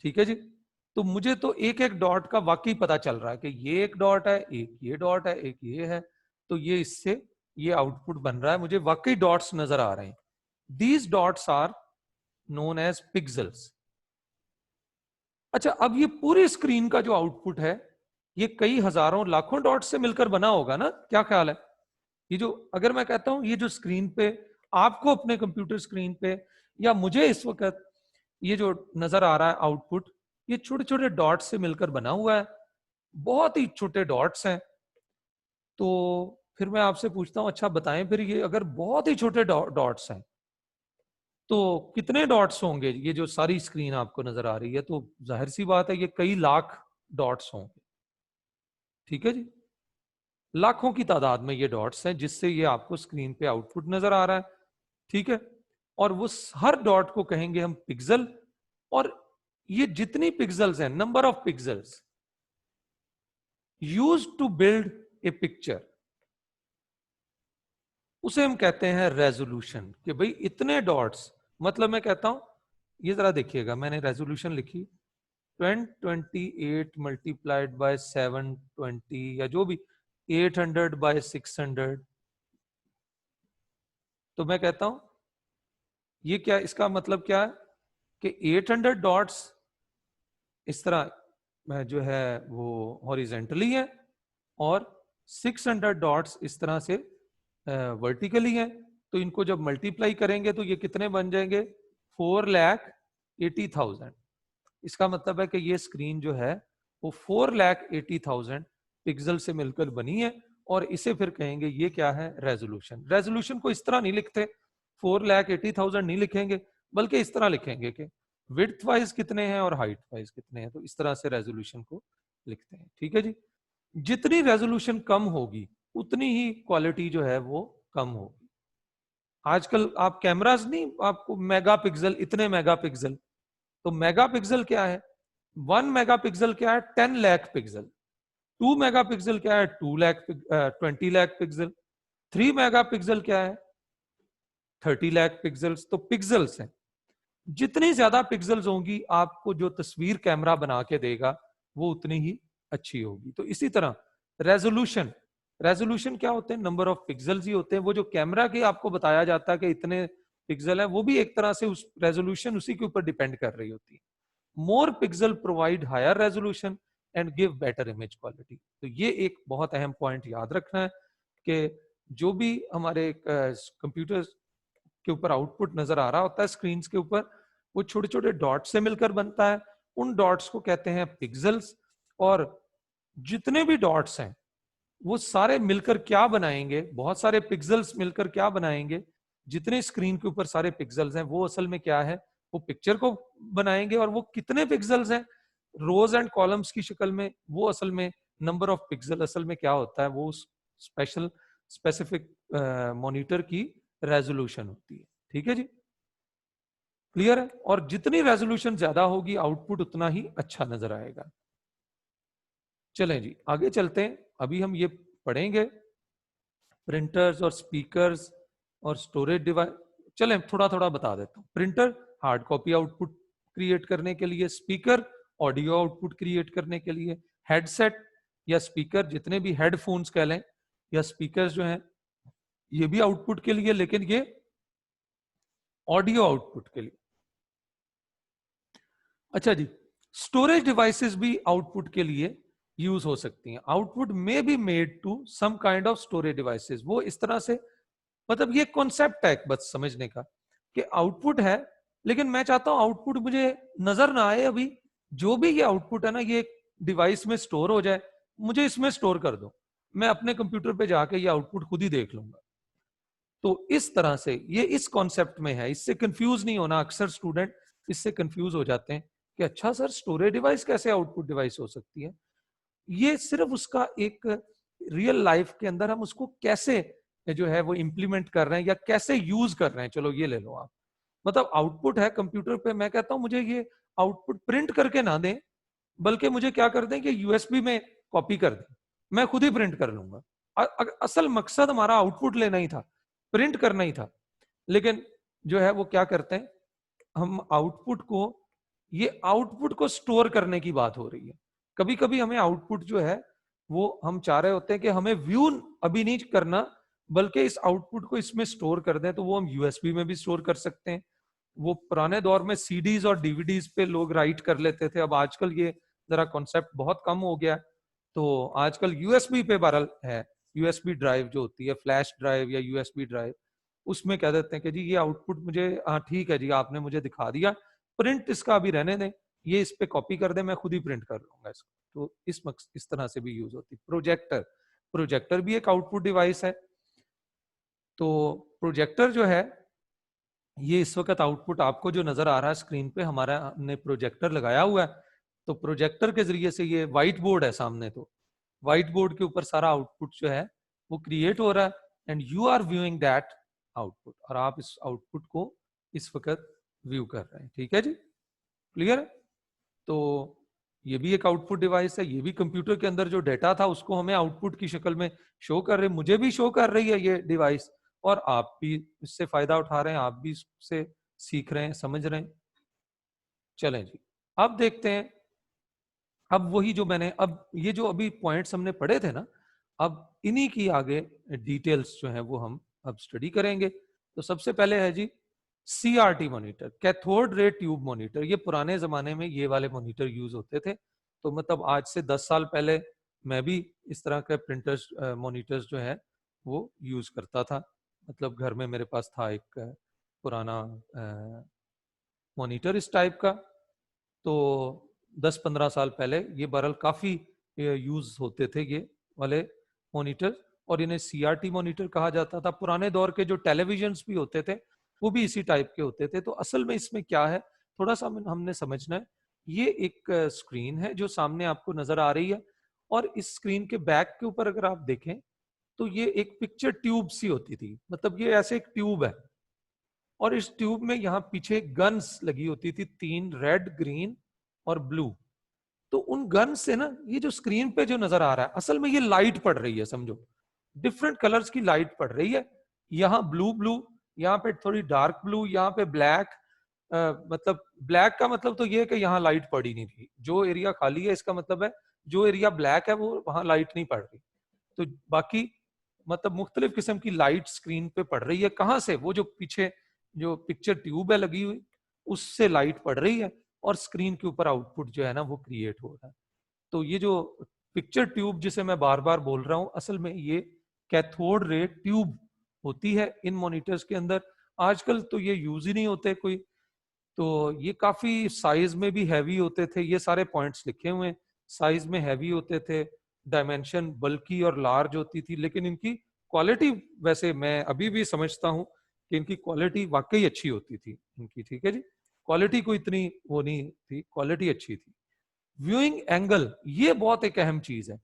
ठीक है जी, तो मुझे तो एक एक डॉट का वाकई पता चल रहा है कि ये एक डॉट है, एक ये डॉट है, एक ये है, तो ये इससे ये आउटपुट बन रहा है। मुझे वाकई डॉट्स नजर आ रहे हैं। These dots are known as pixels. अच्छा, अब ये पूरी स्क्रीन का जो आउटपुट है, ये कई हजारों लाखों डॉट से मिलकर बना होगा ना? क्या ख्याल है? ये जो, अगर मैं कहता हूं ये जो स्क्रीन पे आपको अपने कंप्यूटर स्क्रीन पे या मुझे इस वक्त ये जो नजर आ रहा है आउटपुट, ये छोटे छोटे डॉट्स से मिलकर बना हुआ है। बहुत ही छोटे डॉट्स हैं। तो फिर मैं आपसे पूछता हूं, अच्छा बताएं फिर, ये अगर बहुत ही छोटे डॉट्स हैं तो कितने डॉट्स होंगे? ये जो सारी स्क्रीन आपको नजर आ रही है, तो जाहिर सी बात है ये कई लाख डॉट्स होंगे। ठीक है जी, लाखों की तादाद में ये डॉट्स हैं जिससे ये आपको स्क्रीन पे आउटपुट नजर आ रहा है। ठीक है, और वो हर डॉट को कहेंगे हम पिक्सल। और ये जितनी पिक्सल्स हैं, number of pixels use to build a picture, उसे हम कहते हैं रेजोल्यूशन। कि भाई इतने डॉट्स, मतलब मैं कहता हूं, ये जरा देखिएगा, मैंने रेजोल्यूशन लिखी 1028 मल्टीप्लाइड बाय 720 या जो भी 800 बाय 600, तो मैं कहता हूं ये क्या, इसका मतलब क्या है कि 800 डॉट्स इस तरह जो है वो हॉरिजेंटली है और 600 डॉट्स इस तरह से वर्टिकली हैं। तो इनको जब मल्टीप्लाई करेंगे तो ये कितने बन जाएंगे? 4,80,000। इसका मतलब है कि ये स्क्रीन जो है वो 4,80,000 पिक्सल से मिलकर बनी है। और इसे फिर कहेंगे ये क्या है? रेजोल्यूशन। रेजोल्यूशन को इस तरह नहीं लिखते, 4,80,000 नहीं लिखेंगे, बल्कि इस तरह लिखेंगे कि विड्थ वाइज कितने हैं और हाइट वाइज कितने हैं। तो इस तरह से रेजोल्यूशन को लिखते हैं। ठीक है जी, जितनी रेजोल्यूशन कम होगी उतनी ही क्वालिटी जो है वो कम होगी। आजकल आप कैमरास नहीं, आपको मेगापिक्सल, इतने मेगापिक्सल, तो मेगापिक्सल क्या है? 1 मेगापिक्सल क्या है? 10 लाख पिक्सल। 2 मेगापिक्सल क्या है? 20 लाख पिक्सल। 3 मेगापिक्सल क्या है? 30 लाख पिक्सल्स। तो पिक्सल्स हैं, जितनी ज्यादा पिक्सल्स होंगी आपको जो तस्वीर कैमरा बना के देगा वो उतनी ही अच्छी होगी। तो इसी तरह रेजोल्यूशन, रेजोल्यूशन क्या होते हैं? नंबर ऑफ पिक्सल्स ही होते हैं। वो जो कैमरा के आपको बताया जाता है कि इतने पिक्सल है, वो भी एक तरह से उस रेजोल्यूशन उसी के ऊपर डिपेंड कर रही होती है। More pixel provide higher resolution and give better image quality. तो ये एक बहुत अहम पॉइंट याद रखना है कि जो भी हमारे कंप्यूटर के ऊपर आउटपुट नजर आ रहा होता है स्क्रीन के ऊपर, वो छोटे छोटे डॉट से मिलकर बनता है। उन डॉट्स को कहते हैं पिक्सल्स। और जितने भी डॉट्स हैं वो सारे मिलकर क्या बनाएंगे? बहुत सारे पिक्सल्स मिलकर क्या बनाएंगे? जितने स्क्रीन के ऊपर सारे पिक्सल्स हैं वो असल में क्या है? वो पिक्चर को बनाएंगे। और वो कितने पिक्सल्स हैं रोज एंड कॉलम्स की शक्ल में, वो असल में नंबर ऑफ पिक्सल असल में क्या होता है? वो स्पेशल स्पेसिफिक मॉनिटर की रेजोल्यूशन होती है। ठीक है जी, क्लियर है? और जितनी रेजोल्यूशन ज्यादा होगी आउटपुट उतना ही अच्छा नजर आएगा। चलें जी, आगे चलते हैं। अभी हम ये पढ़ेंगे प्रिंटर्स और स्पीकर्स और स्टोरेज डिवाइस। चलें थोड़ा थोड़ा बता देता हूं। Printer hard copy output create करने के लिए, स्पीकर ऑडियो आउटपुट क्रिएट करने के लिए, हेडसेट या स्पीकर, जितने भी हेडफोन्स कह लें या स्पीकर्स जो हैं, ये भी आउटपुट के लिए, लेकिन ये ऑडियो आउटपुट के लिए। अच्छा जी, स्टोरेज डिवाइसेस भी आउटपुट के लिए यूज हो सकती हैं। आउटपुट में be made to some kind of storage devices, वो इस तरह से, मतलब ये कॉन्सेप्ट है बस समझने का कि आउटपुट है, लेकिन मैं चाहता हूं आउटपुट मुझे नजर ना आए अभी, जो भी ये आउटपुट है ना ये डिवाइस में स्टोर हो जाए, मुझे इसमें स्टोर कर दो, मैं अपने कंप्यूटर पे जाके ये आउटपुट खुद ही देख लूंगा। तो इस तरह से ये इस कॉन्सेप्ट में है, इससे कंफ्यूज नहीं होना। अक्सर स्टूडेंट इससे कंफ्यूज हो जाते हैं कि अच्छा सर स्टोरेज डिवाइस कैसे आउटपुट डिवाइस हो सकती है। ये सिर्फ उसका एक रियल लाइफ के अंदर हम उसको कैसे जो है वो इंप्लीमेंट कर रहे हैं या कैसे यूज कर रहे हैं, चलो ये ले लो आप। मतलब आउटपुट है कंप्यूटर पे, मैं कहता हूं मुझे ये आउटपुट प्रिंट करके ना दें, बल्कि मुझे क्या कर दें कि यूएसबी में कॉपी कर दें, मैं खुद ही प्रिंट कर लूंगा। असल मकसद हमारा आउटपुट लेना ही था, प्रिंट करना ही था। लेकिन जो है वो क्या करते हैं, हम आउटपुट को, ये आउटपुट को स्टोर करने की बात हो रही है। कभी कभी हमें आउटपुट जो है वो हम चाह रहे होते हैं कि हमें व्यू अभी नहीं करना, बल्कि इस आउटपुट को इसमें स्टोर कर दें, तो वो हम यूएसबी में भी स्टोर कर सकते हैं। वो पुराने दौर में सीडीज और डीवीडीज पे लोग राइट कर लेते थे, अब आजकल ये जरा कॉन्सेप्ट बहुत कम हो गया, तो आजकल यूएसबी पे बहरहाल है। यूएसबी ड्राइव जो होती है, फ्लैश ड्राइव या यूएसबी ड्राइव, उसमें कह देते हैं कि जी ये आउटपुट मुझे, हाँ ठीक है जी आपने मुझे दिखा दिया, प्रिंट इसका अभी रहने दें, ये इस पे कॉपी कर दे, मैं खुद ही प्रिंट कर लूंगा इसको। तो इस तरह से भी यूज होती है। प्रोजेक्टर, प्रोजेक्टर भी एक आउटपुट डिवाइस है। तो प्रोजेक्टर जो है, ये इस वक्त आउटपुट आपको जो नजर आ रहा है स्क्रीन पे, हमारा हमने प्रोजेक्टर लगाया हुआ है। तो प्रोजेक्टर के जरिए से, ये व्हाइट बोर्ड है सामने, तो व्हाइट बोर्ड के ऊपर सारा आउटपुट जो है वो क्रिएट हो रहा है, and you are viewing that output, और आप इस आउटपुट को इस वक्त व्यू कर रहे हैं। ठीक है जी, क्लियर है? तो ये भी एक आउटपुट डिवाइस है, ये भी कंप्यूटर के अंदर जो डेटा था उसको हमें आउटपुट की शक्ल में शो कर रहे, मुझे भी शो कर रही है ये डिवाइस, और आप भी इससे फायदा उठा रहे हैं, आप भी इससे सीख रहे हैं, समझ रहे हैं। चलें जी, अब देखते हैं, अब वही जो मैंने, अब ये जो अभी पॉइंट्स हमने पढ़े थे ना, अब इन्हीं की आगे डिटेल्स जो है वो हम अब स्टडी करेंगे। तो सबसे पहले है जी CRT monitor, cathode ray tube monitor. ये पुराने जमाने में ये वाले मॉनिटर यूज होते थे, तो मतलब आज से 10 साल पहले मैं भी इस तरह के प्रिंटर्स मॉनिटर्स जो है वो यूज करता था। मतलब घर में मेरे पास था एक पुराना मॉनिटर इस टाइप का। तो 10-15 साल पहले ये बहरहाल काफी यूज होते थे ये वाले मॉनिटर, और इन्हें सीआरटी मॉनिटर कहा जाता था। पुराने दौर के जो टेलीविजन्स भी होते थे वो भी इसी टाइप के होते थे। तो असल में इसमें क्या है, थोड़ा सा हमने समझना है। ये एक स्क्रीन है जो सामने आपको नजर आ रही है, और इस स्क्रीन के बैक के ऊपर अगर आप देखें तो ये एक पिक्चर ट्यूब सी होती थी, मतलब ये ऐसे एक ट्यूब है, और इस ट्यूब में यहाँ पीछे गन्स लगी होती थी, 3, रेड, ग्रीन और ब्लू। तो उन गन से ना, ये जो स्क्रीन पे जो नजर आ रहा है, असल में ये लाइट पड़ रही है, समझो डिफरेंट कलर्स की लाइट पड़ रही है। यहाँ ब्लू ब्लू, यहाँ पे थोड़ी डार्क ब्लू, यहाँ पे ब्लैक। मतलब ब्लैक का मतलब तो ये है कि यहाँ लाइट पड़ ही नहीं रही, जो एरिया खाली है इसका मतलब है जो एरिया ब्लैक है वो वहां लाइट नहीं पड़ रही। तो बाकी मतलब मुख्तलिफ किस्म की लाइट स्क्रीन पे पड़ रही है। कहाँ से? वो जो पीछे जो पिक्चर ट्यूब है लगी हुई, उससे लाइट पड़ रही है, और स्क्रीन के ऊपर आउटपुट जो है ना वो क्रिएट हो रहा है। तो ये जो पिक्चर ट्यूब जिसे मैं बार बार बोल रहा हूं, असल में ये कैथोड रे ट्यूब होती है इन मॉनिटर्स के अंदर। आजकल तो ये यूज ही नहीं होते कोई। तो ये काफी साइज में भी हैवी होते थे, ये सारे पॉइंट्स लिखे हुए हैं, साइज में हैवी होते थे, डायमेंशन बल्की और लार्ज होती थी, लेकिन इनकी क्वालिटी वैसे मैं अभी भी समझता हूं कि इनकी क्वालिटी वाकई अच्छी होती थी इनकी। ठीक है जी, क्वालिटी को इतनी वो नहीं थी, क्वालिटी अच्छी थी। व्यूइंग एंगल, ये बहुत एक अहम चीज है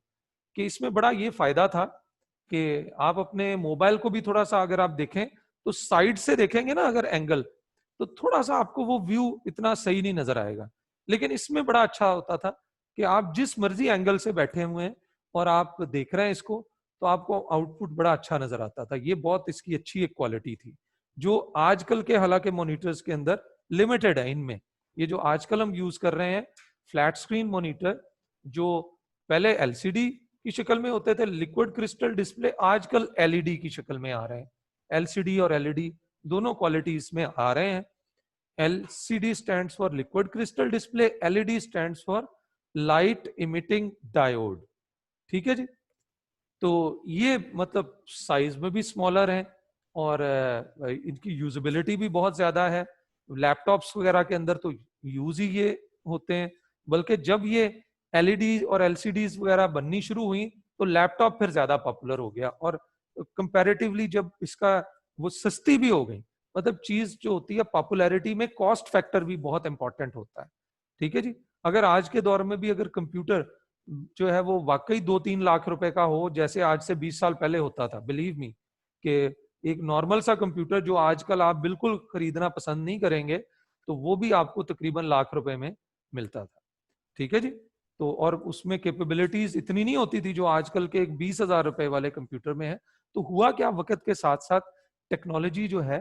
कि इसमें बड़ा ये फायदा था कि आप अपने मोबाइल को भी थोड़ा सा अगर आप देखें तो साइड से देखेंगे ना अगर एंगल, तो थोड़ा सा आपको वो व्यू इतना सही नहीं नजर आएगा। लेकिन इसमें बड़ा अच्छा होता था कि आप जिस मर्जी एंगल से बैठे हुए हैं और आप देख रहे हैं इसको, तो आपको आउटपुट बड़ा अच्छा नजर आता था। ये बहुत इसकी अच्छी एक क्वालिटी थी, जो आजकल के हालांकि मॉनिटर्स के अंदर लिमिटेड है। इनमें ये जो आजकल हम यूज कर रहे हैं फ्लैट स्क्रीन मॉनिटर, जो पहले एलसीडी की शक्ल में होते थे, लिक्विड क्रिस्टल डिस्प्ले, आजकल एलईडी की शक्ल में आ रहे हैं। एलसीडी और एलईडी दोनों क्वालिटी इसमें आ रहे हैं। LCD stands for liquid crystal display, LED stands for light emitting diode, ठीक है जी। तो ये मतलब साइज में भी स्मॉलर है और इनकी यूजेबिलिटी भी बहुत ज्यादा है। लैपटॉप्स वगैरह के अंदर तो यूज ही ये होते हैं, बल्कि जब ये एलईडी और एलसीडीज वगैरह बननी शुरू हुई तो लैपटॉप फिर ज्यादा पॉपुलर हो गया, और कंपैरेटिवली जब इसका वो सस्ती भी हो गई। मतलब चीज जो होती है पॉपुलैरिटी में कॉस्ट फैक्टर भी बहुत इंपॉर्टेंट होता है, ठीक है जी। अगर आज के दौर में भी अगर कंप्यूटर जो है वो वाकई 2-3 लाख रुपए का हो, जैसे आज से 20 साल पहले होता था, बिलीव मी कि एक नॉर्मल सा कंप्यूटर जो आजकल आप बिल्कुल खरीदना पसंद नहीं करेंगे, तो वो भी आपको तकरीबन लाख रुपए में मिलता था, ठीक है जी। तो और उसमें कैपेबिलिटीज इतनी नहीं होती थी जो आजकल के एक 20,000 रुपए वाले कंप्यूटर में है। तो हुआ क्या, वक्त के साथ साथ टेक्नोलॉजी जो है,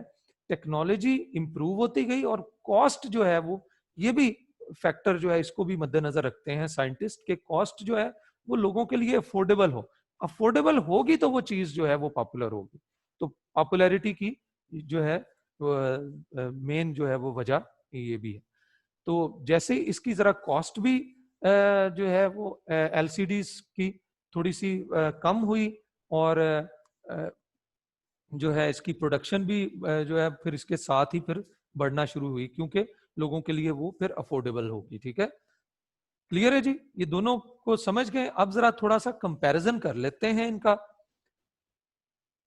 टेक्नोलॉजी इंप्रूव होती गई, और कॉस्ट जो है वो, ये भी फैक्टर जो है इसको भी मद्देनजर रखते हैं साइंटिस्ट के, कॉस्ट जो है वो लोगों के लिए अफोर्डेबल हो। अफोर्डेबल होगी तो वो चीज जो है वो पॉपुलर होगी। तो पॉपुलैरिटी की जो है मेन जो है वो वजह ये भी है। तो जैसे इसकी जरा कॉस्ट भी जो है वो एलसीडीज की थोड़ी सी कम हुई, और जो है इसकी प्रोडक्शन भी जो है फिर इसके साथ ही फिर बढ़ना शुरू हुई, क्योंकि लोगों के लिए वो फिर अफोर्डेबल होगी, ठीक है। क्लियर है जी, ये दोनों को समझ गए। अब जरा थोड़ा सा कंपैरिजन कर लेते हैं इनका।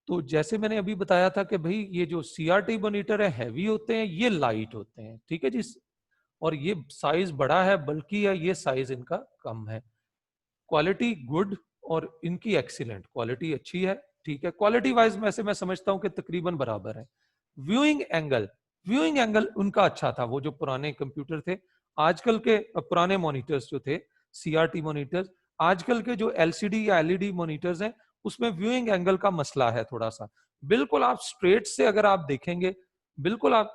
तो जैसे मैंने अभी बताया था कि भाई ये जो सीआरटी मॉनिटर है हैवी होते हैं, ये लाइट होते हैं, ठीक है जी। और ये साइज बड़ा है, बल्कि ये साइज इनका कम है। क्वालिटी गुड और इनकी एक्सीलेंट, क्वालिटी अच्छी है, ठीक है। क्वालिटी वाइज वैसे मैं समझता हूं कि तकरीबन बराबर है। व्यूइंग एंगल, व्यूइंग एंगल उनका अच्छा था, वो जो पुराने कंप्यूटर थे। आजकल के पुराने मॉनिटर्स जो थे सीआरटी मॉनिटर्स, आजकल के जो एलसीडी या एलईडी मॉनिटर्स हैं उसमें व्यूइंग एंगल का मसला है थोड़ा सा। बिल्कुल आप स्ट्रेट से अगर आप देखेंगे, बिल्कुल आप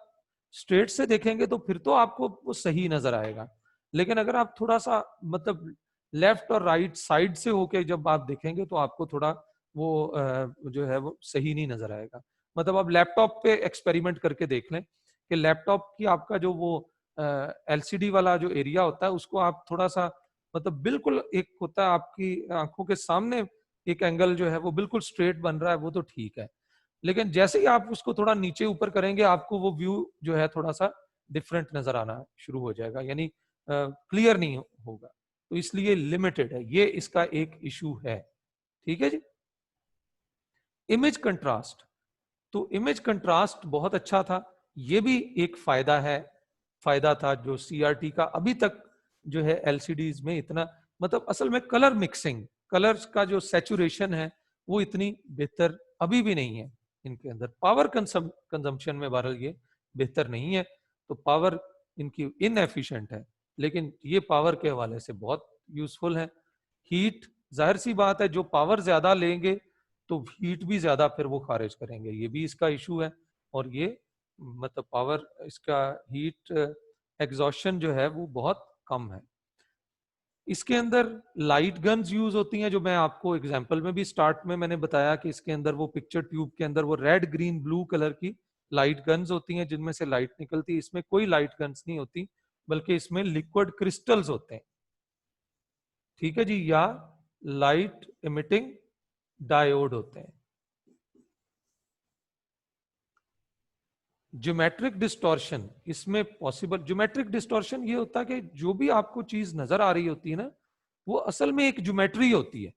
स्ट्रेट से देखेंगे तो फिर तो आपको वो सही नजर आएगा, लेकिन अगर आप थोड़ा सा मतलब लेफ्ट और राइट साइड से होके जब आप देखेंगे तो आपको थोड़ा वो जो है वो सही नहीं नजर आएगा। मतलब आप लैपटॉप पे एक्सपेरिमेंट करके देख लें कि लैपटॉप की आपका जो वो एलसीडी वाला जो एरिया होता है उसको आप थोड़ा सा मतलब बिल्कुल, एक होता है आपकी आंखों के सामने एक एंगल जो है वो बिल्कुल स्ट्रेट बन रहा है, वो तो ठीक है। लेकिन जैसे ही आप उसको थोड़ा नीचे ऊपर करेंगे आपको वो व्यू जो है थोड़ा सा डिफरेंट नजर आना शुरू हो जाएगा, यानी क्लियर नहीं होगा। तो इसलिए लिमिटेड है, ये इसका एक इशू है, ठीक है जी। इमेज कंट्रास्ट, तो इमेज कंट्रास्ट बहुत अच्छा था, ये भी एक फायदा है, फायदा था जो सीआरटी का अभी तक जो है एलसीडीज में इतना, मतलब असल में कलर मिक्सिंग, कलर्स का जो सैचुरेशन है वो इतनी बेहतर अभी भी नहीं है इनके अंदर। पावर कंजम्पशन में बहरहाल ये बेहतर नहीं है, तो पावर इनकी इनएफिशिएंट है, लेकिन ये पावर के हवाले से बहुत यूजफुल है। हीट, जाहिर सी बात है जो पावर ज्यादा लेंगे तो हीट भी ज्यादा फिर वो खारिज करेंगे, ये भी इसका इशू है। और ये मतलब पावर, इसका हीट एग्जॉशन जो है वो बहुत कम है। इसके अंदर लाइट गन्स यूज होती हैं, जो मैं आपको एग्जांपल में भी स्टार्ट में मैंने बताया कि इसके अंदर वो पिक्चर ट्यूब के अंदर वो रेड ग्रीन ब्लू कलर की लाइट गन्स होती हैं जिनमें से लाइट निकलती है। इसमें कोई लाइट गन्स नहीं होती, बल्कि इसमें लिक्विड क्रिस्टल्स होते हैं, ठीक है जी, या लाइट इमिटिंग डायोड होते हैं। ज्योमेट्रिक डिस्टॉर्शन इसमें पॉसिबल, ज्योमेट्रिक डिस्टॉर्शन ये होता है कि जो भी आपको चीज नजर आ रही होती है ना, वो असल में एक ज्योमेट्री होती है।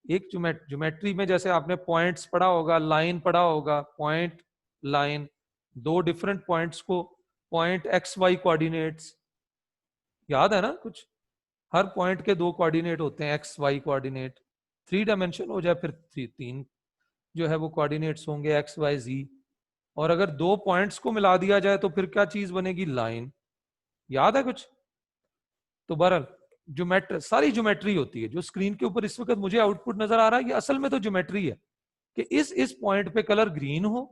एक ज्योमेट्री में जैसे आपने पॉइंट्स पढ़ा होगा, लाइन पढ़ा होगा, पॉइंट लाइन, दो डिफरेंट पॉइंट्स को पॉइंट एक्स वाई कोऑर्डिनेट्स, याद है ना कुछ? हर पॉइंट के दो कोऑर्डिनेट होते हैं, एक्स वाई कोऑर्डिनेट। 3 डायमेंशन हो जाए फिर तीन जो है वो कोऑर्डिनेट्स होंगे, एक्स वाई जी। और अगर दो पॉइंट्स को मिला दिया जाए तो फिर क्या चीज बनेगी? लाइन। याद है कुछ? तो बहरहाल ज्योमेट्री, सारी ज्योमेट्री होती है। जो स्क्रीन के ऊपर इस वक्त मुझे आउटपुट नजर आ रहा है, ये असल में तो ज्योमेट्री है कि इस पॉइंट पे कलर ग्रीन हो,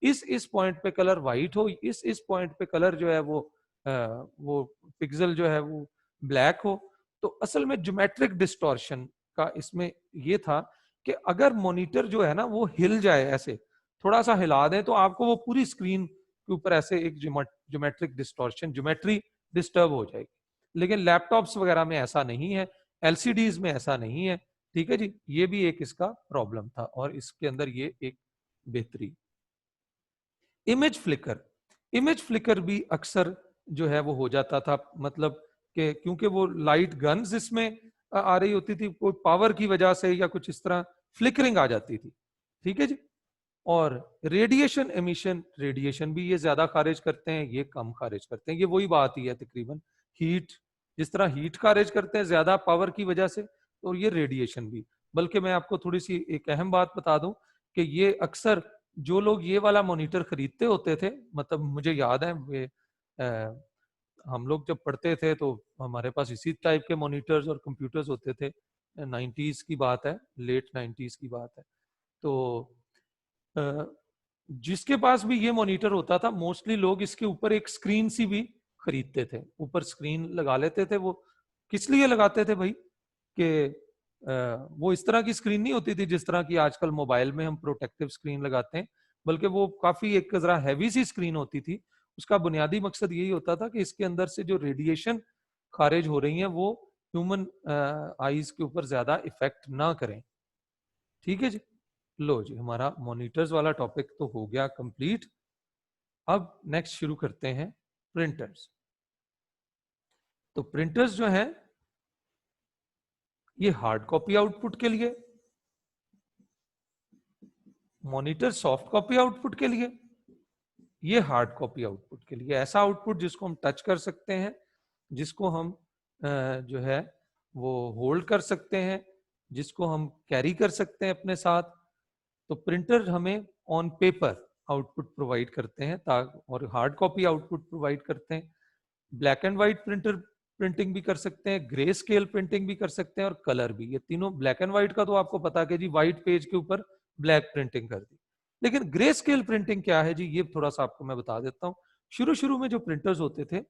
इस पॉइंट पे कलर व्हाइट हो, इस पॉइंट पे कलर जो है वो पिक्सल जो है वो ब्लैक हो। तो असल में ज्योमेट्रिक डिस्टॉर्शन का इसमें ये था कि अगर मॉनिटर जो है ना वो हिल जाए, ऐसे थोड़ा सा हिला दें, तो आपको वो पूरी स्क्रीन के ऊपर ऐसे एक ज्योमेट्रिक डिस्टॉर्शन, ज्योमेट्री डिस्टर्ब हो जाएगी। लेकिन लैपटॉप्स वगैरह में ऐसा नहीं है, एलसीडीज में ऐसा नहीं है। ठीक है जी, ये भी एक इसका प्रॉब्लम था और इसके अंदर ये एक बेहतरी। इमेज फ्लिकर, इमेज फ्लिकर भी अक्सर जो है वो हो जाता था, मतलब कि क्योंकि वो लाइट गन्स इसमें आ रही होती थी, कोई पावर की वजह से या कुछ इस तरह फ्लिकरिंग आ जाती थी। ठीक है जी। और रेडिएशन एमिशन, रेडिएशन भी ये ज्यादा खारिज करते हैं, ये कम खारिज करते हैं। ये वही बात ही है तकरीबन, हीट, जिस तरह हीट खारिज करते हैं ज्यादा पावर की वजह से, और ये रेडिएशन भी। बल्कि मैं आपको थोड़ी सी एक अहम बात बता दूं कि ये अक्सर जो लोग ये वाला मॉनिटर खरीदते होते थे, मतलब मुझे याद है वे हम लोग जब पढ़ते थे तो हमारे पास इसी टाइप के मॉनिटर्स और कंप्यूटर्स होते थे। 90s की बात है, लेट 90s की बात है। तो जिसके पास भी ये मॉनिटर होता था, मोस्टली लोग इसके ऊपर एक स्क्रीन सी भी खरीदते थे, ऊपर स्क्रीन लगा लेते थे। वो किस लिए लगाते थे भाई, कि वो इस तरह की स्क्रीन नहीं होती थी जिस तरह की आजकल मोबाइल में हम प्रोटेक्टिव स्क्रीन लगाते हैं, बल्कि वो काफी एक जरा हैवी सी स्क्रीन होती थी। उसका बुनियादी मकसद यही होता था कि इसके अंदर से जो रेडिएशन खारिज हो रही है वो ह्यूमन आईज के ऊपर ज्यादा इफेक्ट ना करें। ठीक है जी। लो जी, हमारा मॉनिटर्स वाला टॉपिक तो हो गया कंप्लीट। अब नेक्स्ट शुरू करते हैं प्रिंटर्स। तो प्रिंटर्स जो है ये हार्ड कॉपी आउटपुट के लिए, मॉनिटर सॉफ्ट कॉपी आउटपुट के लिए, ये हार्ड कॉपी आउटपुट के लिए, ऐसा आउटपुट जिसको हम टच कर सकते हैं, जिसको हम जो है वो होल्ड कर सकते हैं, जिसको हम कैरी कर सकते हैं अपने साथ। तो प्रिंटर हमें ऑन पेपर आउटपुट प्रोवाइड करते हैं, और हार्ड कॉपी आउटपुट प्रोवाइड करते हैं। Black and white printer printing भी कर सकते हैं, ग्रे स्केल प्रिंटिंग भी कर सकते हैं, और कलर भी। ये तीनों, ब्लैक एंड व्हाइट का तो आपको पता है कि जी व्हाइट पेज के ऊपर ब्लैक प्रिंटिंग कर दी। लेकिन ग्रे स्केल प्रिंटिंग क्या है जी, ये थोड़ा सा आपको मैं बता देता हूं। शुरू शुरू में जो प्रिंटर्स होते थे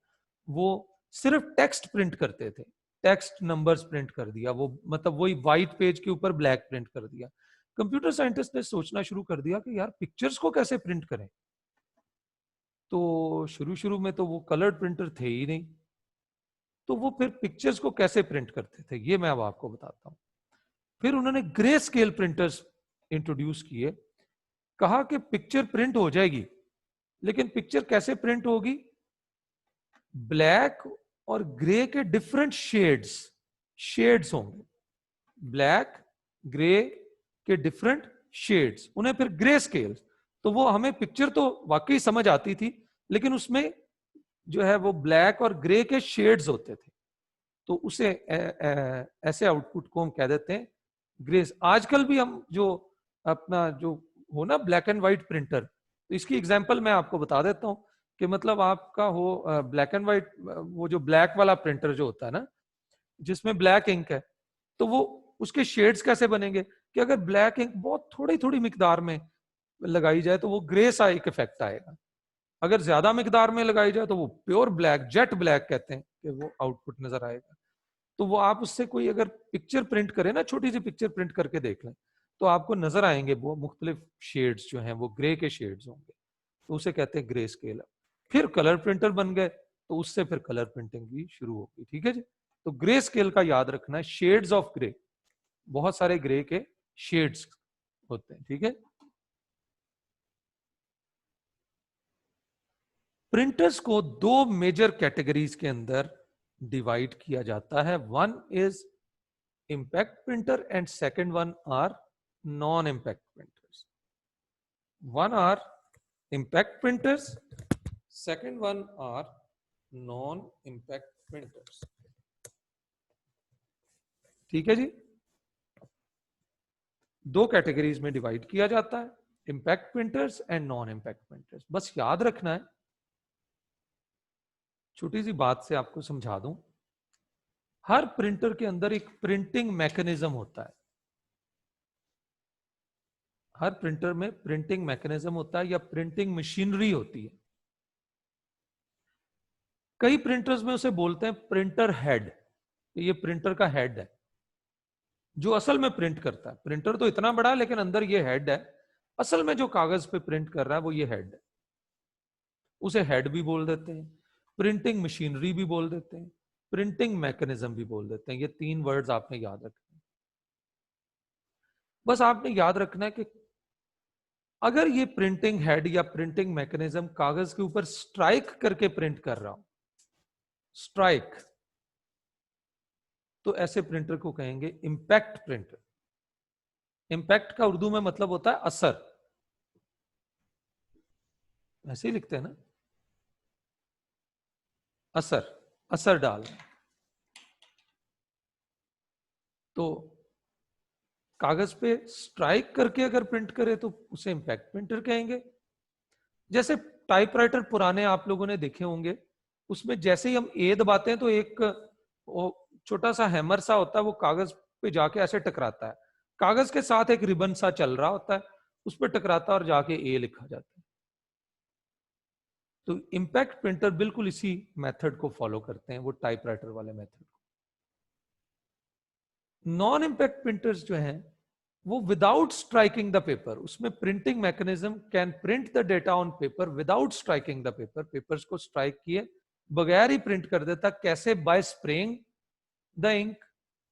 वो सिर्फ टेक्स्ट प्रिंट करते थे, टेक्स्ट नंबर्स प्रिंट कर दिया, वो मतलब वही व्हाइट पेज के ऊपर ब्लैक प्रिंट कर दिया। कंप्यूटर साइंटिस्ट ने सोचना शुरू कर दिया कि यार पिक्चर्स को कैसे प्रिंट करें। तो शुरू शुरू में तो वो कलर्ड प्रिंटर थे ही नहीं, तो वो फिर पिक्चर्स को कैसे प्रिंट करते थे ये मैं अब आपको बताता हूं। फिर उन्होंने ग्रे स्केल प्रिंटर्स इंट्रोड्यूस किए। कहा कि पिक्चर प्रिंट हो जाएगी, लेकिन पिक्चर कैसे प्रिंट होगी, ब्लैक और ग्रे के डिफरेंट शेड्स होंगे, ब्लैक ग्रे के डिफरेंट शेड्स, उन्हें फिर ग्रे स्केल। तो वो हमें पिक्चर तो वाकई समझ आती थी, लेकिन उसमें जो है वो ब्लैक और ग्रे के शेड्स होते थे। तो उसे ऐसे आउटपुट को हम कह देते हैं ग्रे। आजकल भी हम जो अपना जो हो ना ब्लैक एंड व्हाइट प्रिंटर, तो इसकी एग्जांपल मैं आपको बता देता हूं कि मतलब आपका हो ब्लैक एंड व्हाइट, वो जो ब्लैक वाला प्रिंटर जो होता है ना जिसमें ब्लैक इंक है, तो वो उसके शेड्स कैसे बनेंगे कि अगर ब्लैक इंक बहुत थोड़ी थोड़ी मिकदार में लगाई जाए तो वो ग्रे सा एक इफेक्ट आएगा, अगर ज्यादा मिकदार में लगाई जाए तो वो प्योर ब्लैक, जेट ब्लैक कहते हैं कि वो आउटपुट नजर आएगा। तो वो आप उससे कोई अगर पिक्चर प्रिंट करें ना, छोटी सी पिक्चर प्रिंट करके देख लें, तो आपको नजर आएंगे वो मुख्तलिफ शेड्स जो हैं वो ग्रे के शेड्स होंगे, तो उसे कहते हैं ग्रे स्केल। फिर कलर प्रिंटर बन गए, तो उससे फिर कलर प्रिंटिंग भी शुरू होगी। ठीक है जी। तो ग्रे स्केल का याद रखना है, शेड्स ऑफ ग्रे, बहुत सारे ग्रे के शेड्स होते हैं। ठीक है। प्रिंटर्स को दो मेजर कैटेगरीज के अंदर डिवाइड किया जाता है। One is impact printer and second one are non impact printers. One are impact printers, second one are non impact printers. ठीक है जी। दो कैटेगरीज में डिवाइड किया जाता है, impact printers and non impact printers. बस याद रखना है, छोटी सी बात से आपको समझा दूं, हर प्रिंटर के अंदर एक प्रिंटिंग मैकेनिज्म होता है। हर प्रिंटर में प्रिंटिंग मैकेनिज्म होता है या प्रिंटिंग मशीनरी होती है। कई प्रिंटर्स में उसे बोलते हैं प्रिंटर हेड, ये प्रिंटर का हेड है जो असल में प्रिंट करता है। प्रिंटर तो इतना बड़ा है लेकिन अंदर ये हेड है, असल में जो कागज पे प्रिंट कर रहा है वो ये हेड है, उसे हेड भी बोल देते हैं, प्रिंटिंग मशीनरी भी बोल देते हैं, प्रिंटिंग मैकेनिज्म भी बोल देते हैं। ये 3 वर्ड्स आपने याद रखने। बस आपने याद रखना है कि अगर ये प्रिंटिंग हेड या प्रिंटिंग मैकेनिज्म कागज के ऊपर स्ट्राइक करके प्रिंट कर रहा हूं, स्ट्राइक, तो ऐसे प्रिंटर को कहेंगे इंपैक्ट प्रिंटर। इंपैक्ट का उर्दू में मतलब होता है असर, ऐसे ही लिखते हैं ना, असर, असर डालना। तो कागज पे स्ट्राइक करके अगर प्रिंट करे तो उसे इंपैक्ट प्रिंटर कहेंगे। जैसे टाइपराइटर पुराने आप लोगों ने देखे होंगे, उसमें जैसे ही हम ए दबाते हैं तो एक छोटा सा हैमर सा होता है, वो कागज पे जाके ऐसे टकराता है, कागज के साथ एक रिबन सा चल रहा होता है, उस पर टकराता है और जाके ए लिखा जाता है। तो इंपैक्ट प्रिंटर बिल्कुल इसी मेथड को फॉलो करते हैं, वो टाइपराइटर वाले मेथड को। नॉन इंपैक्ट प्रिंटर्स जो हैं वो विदाउट स्ट्राइकिंग द पेपर, उसमें printing mechanism can print the data on paper without striking the paper, papers को स्ट्राइक किए बगैर ही प्रिंट कर देता। कैसे? बाय स्प्रेइंग द इंक,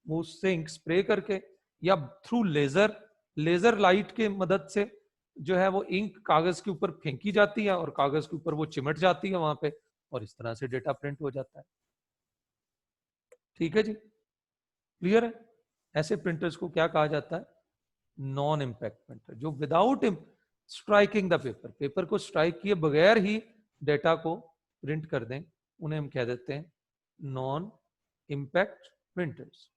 वो उससे इंक स्प्रे करके, या थ्रू लेजर, लेजर लाइट के मदद से जो है वो इंक कागज के ऊपर फेंकी जाती है और कागज के ऊपर वो चिमट जाती है वहां पे, और इस तरह से डेटा प्रिंट हो जाता है। ठीक है जी, क्लियर है? ऐसे प्रिंटर्स को क्या कहा जाता है? नॉन इंपैक्ट प्रिंटर, जो without striking the paper, paper को स्ट्राइक किए बगैर ही डेटा को प्रिंट कर दें, उन्हें हम कह देते हैं नॉन इंपैक्ट प्रिंटर्स।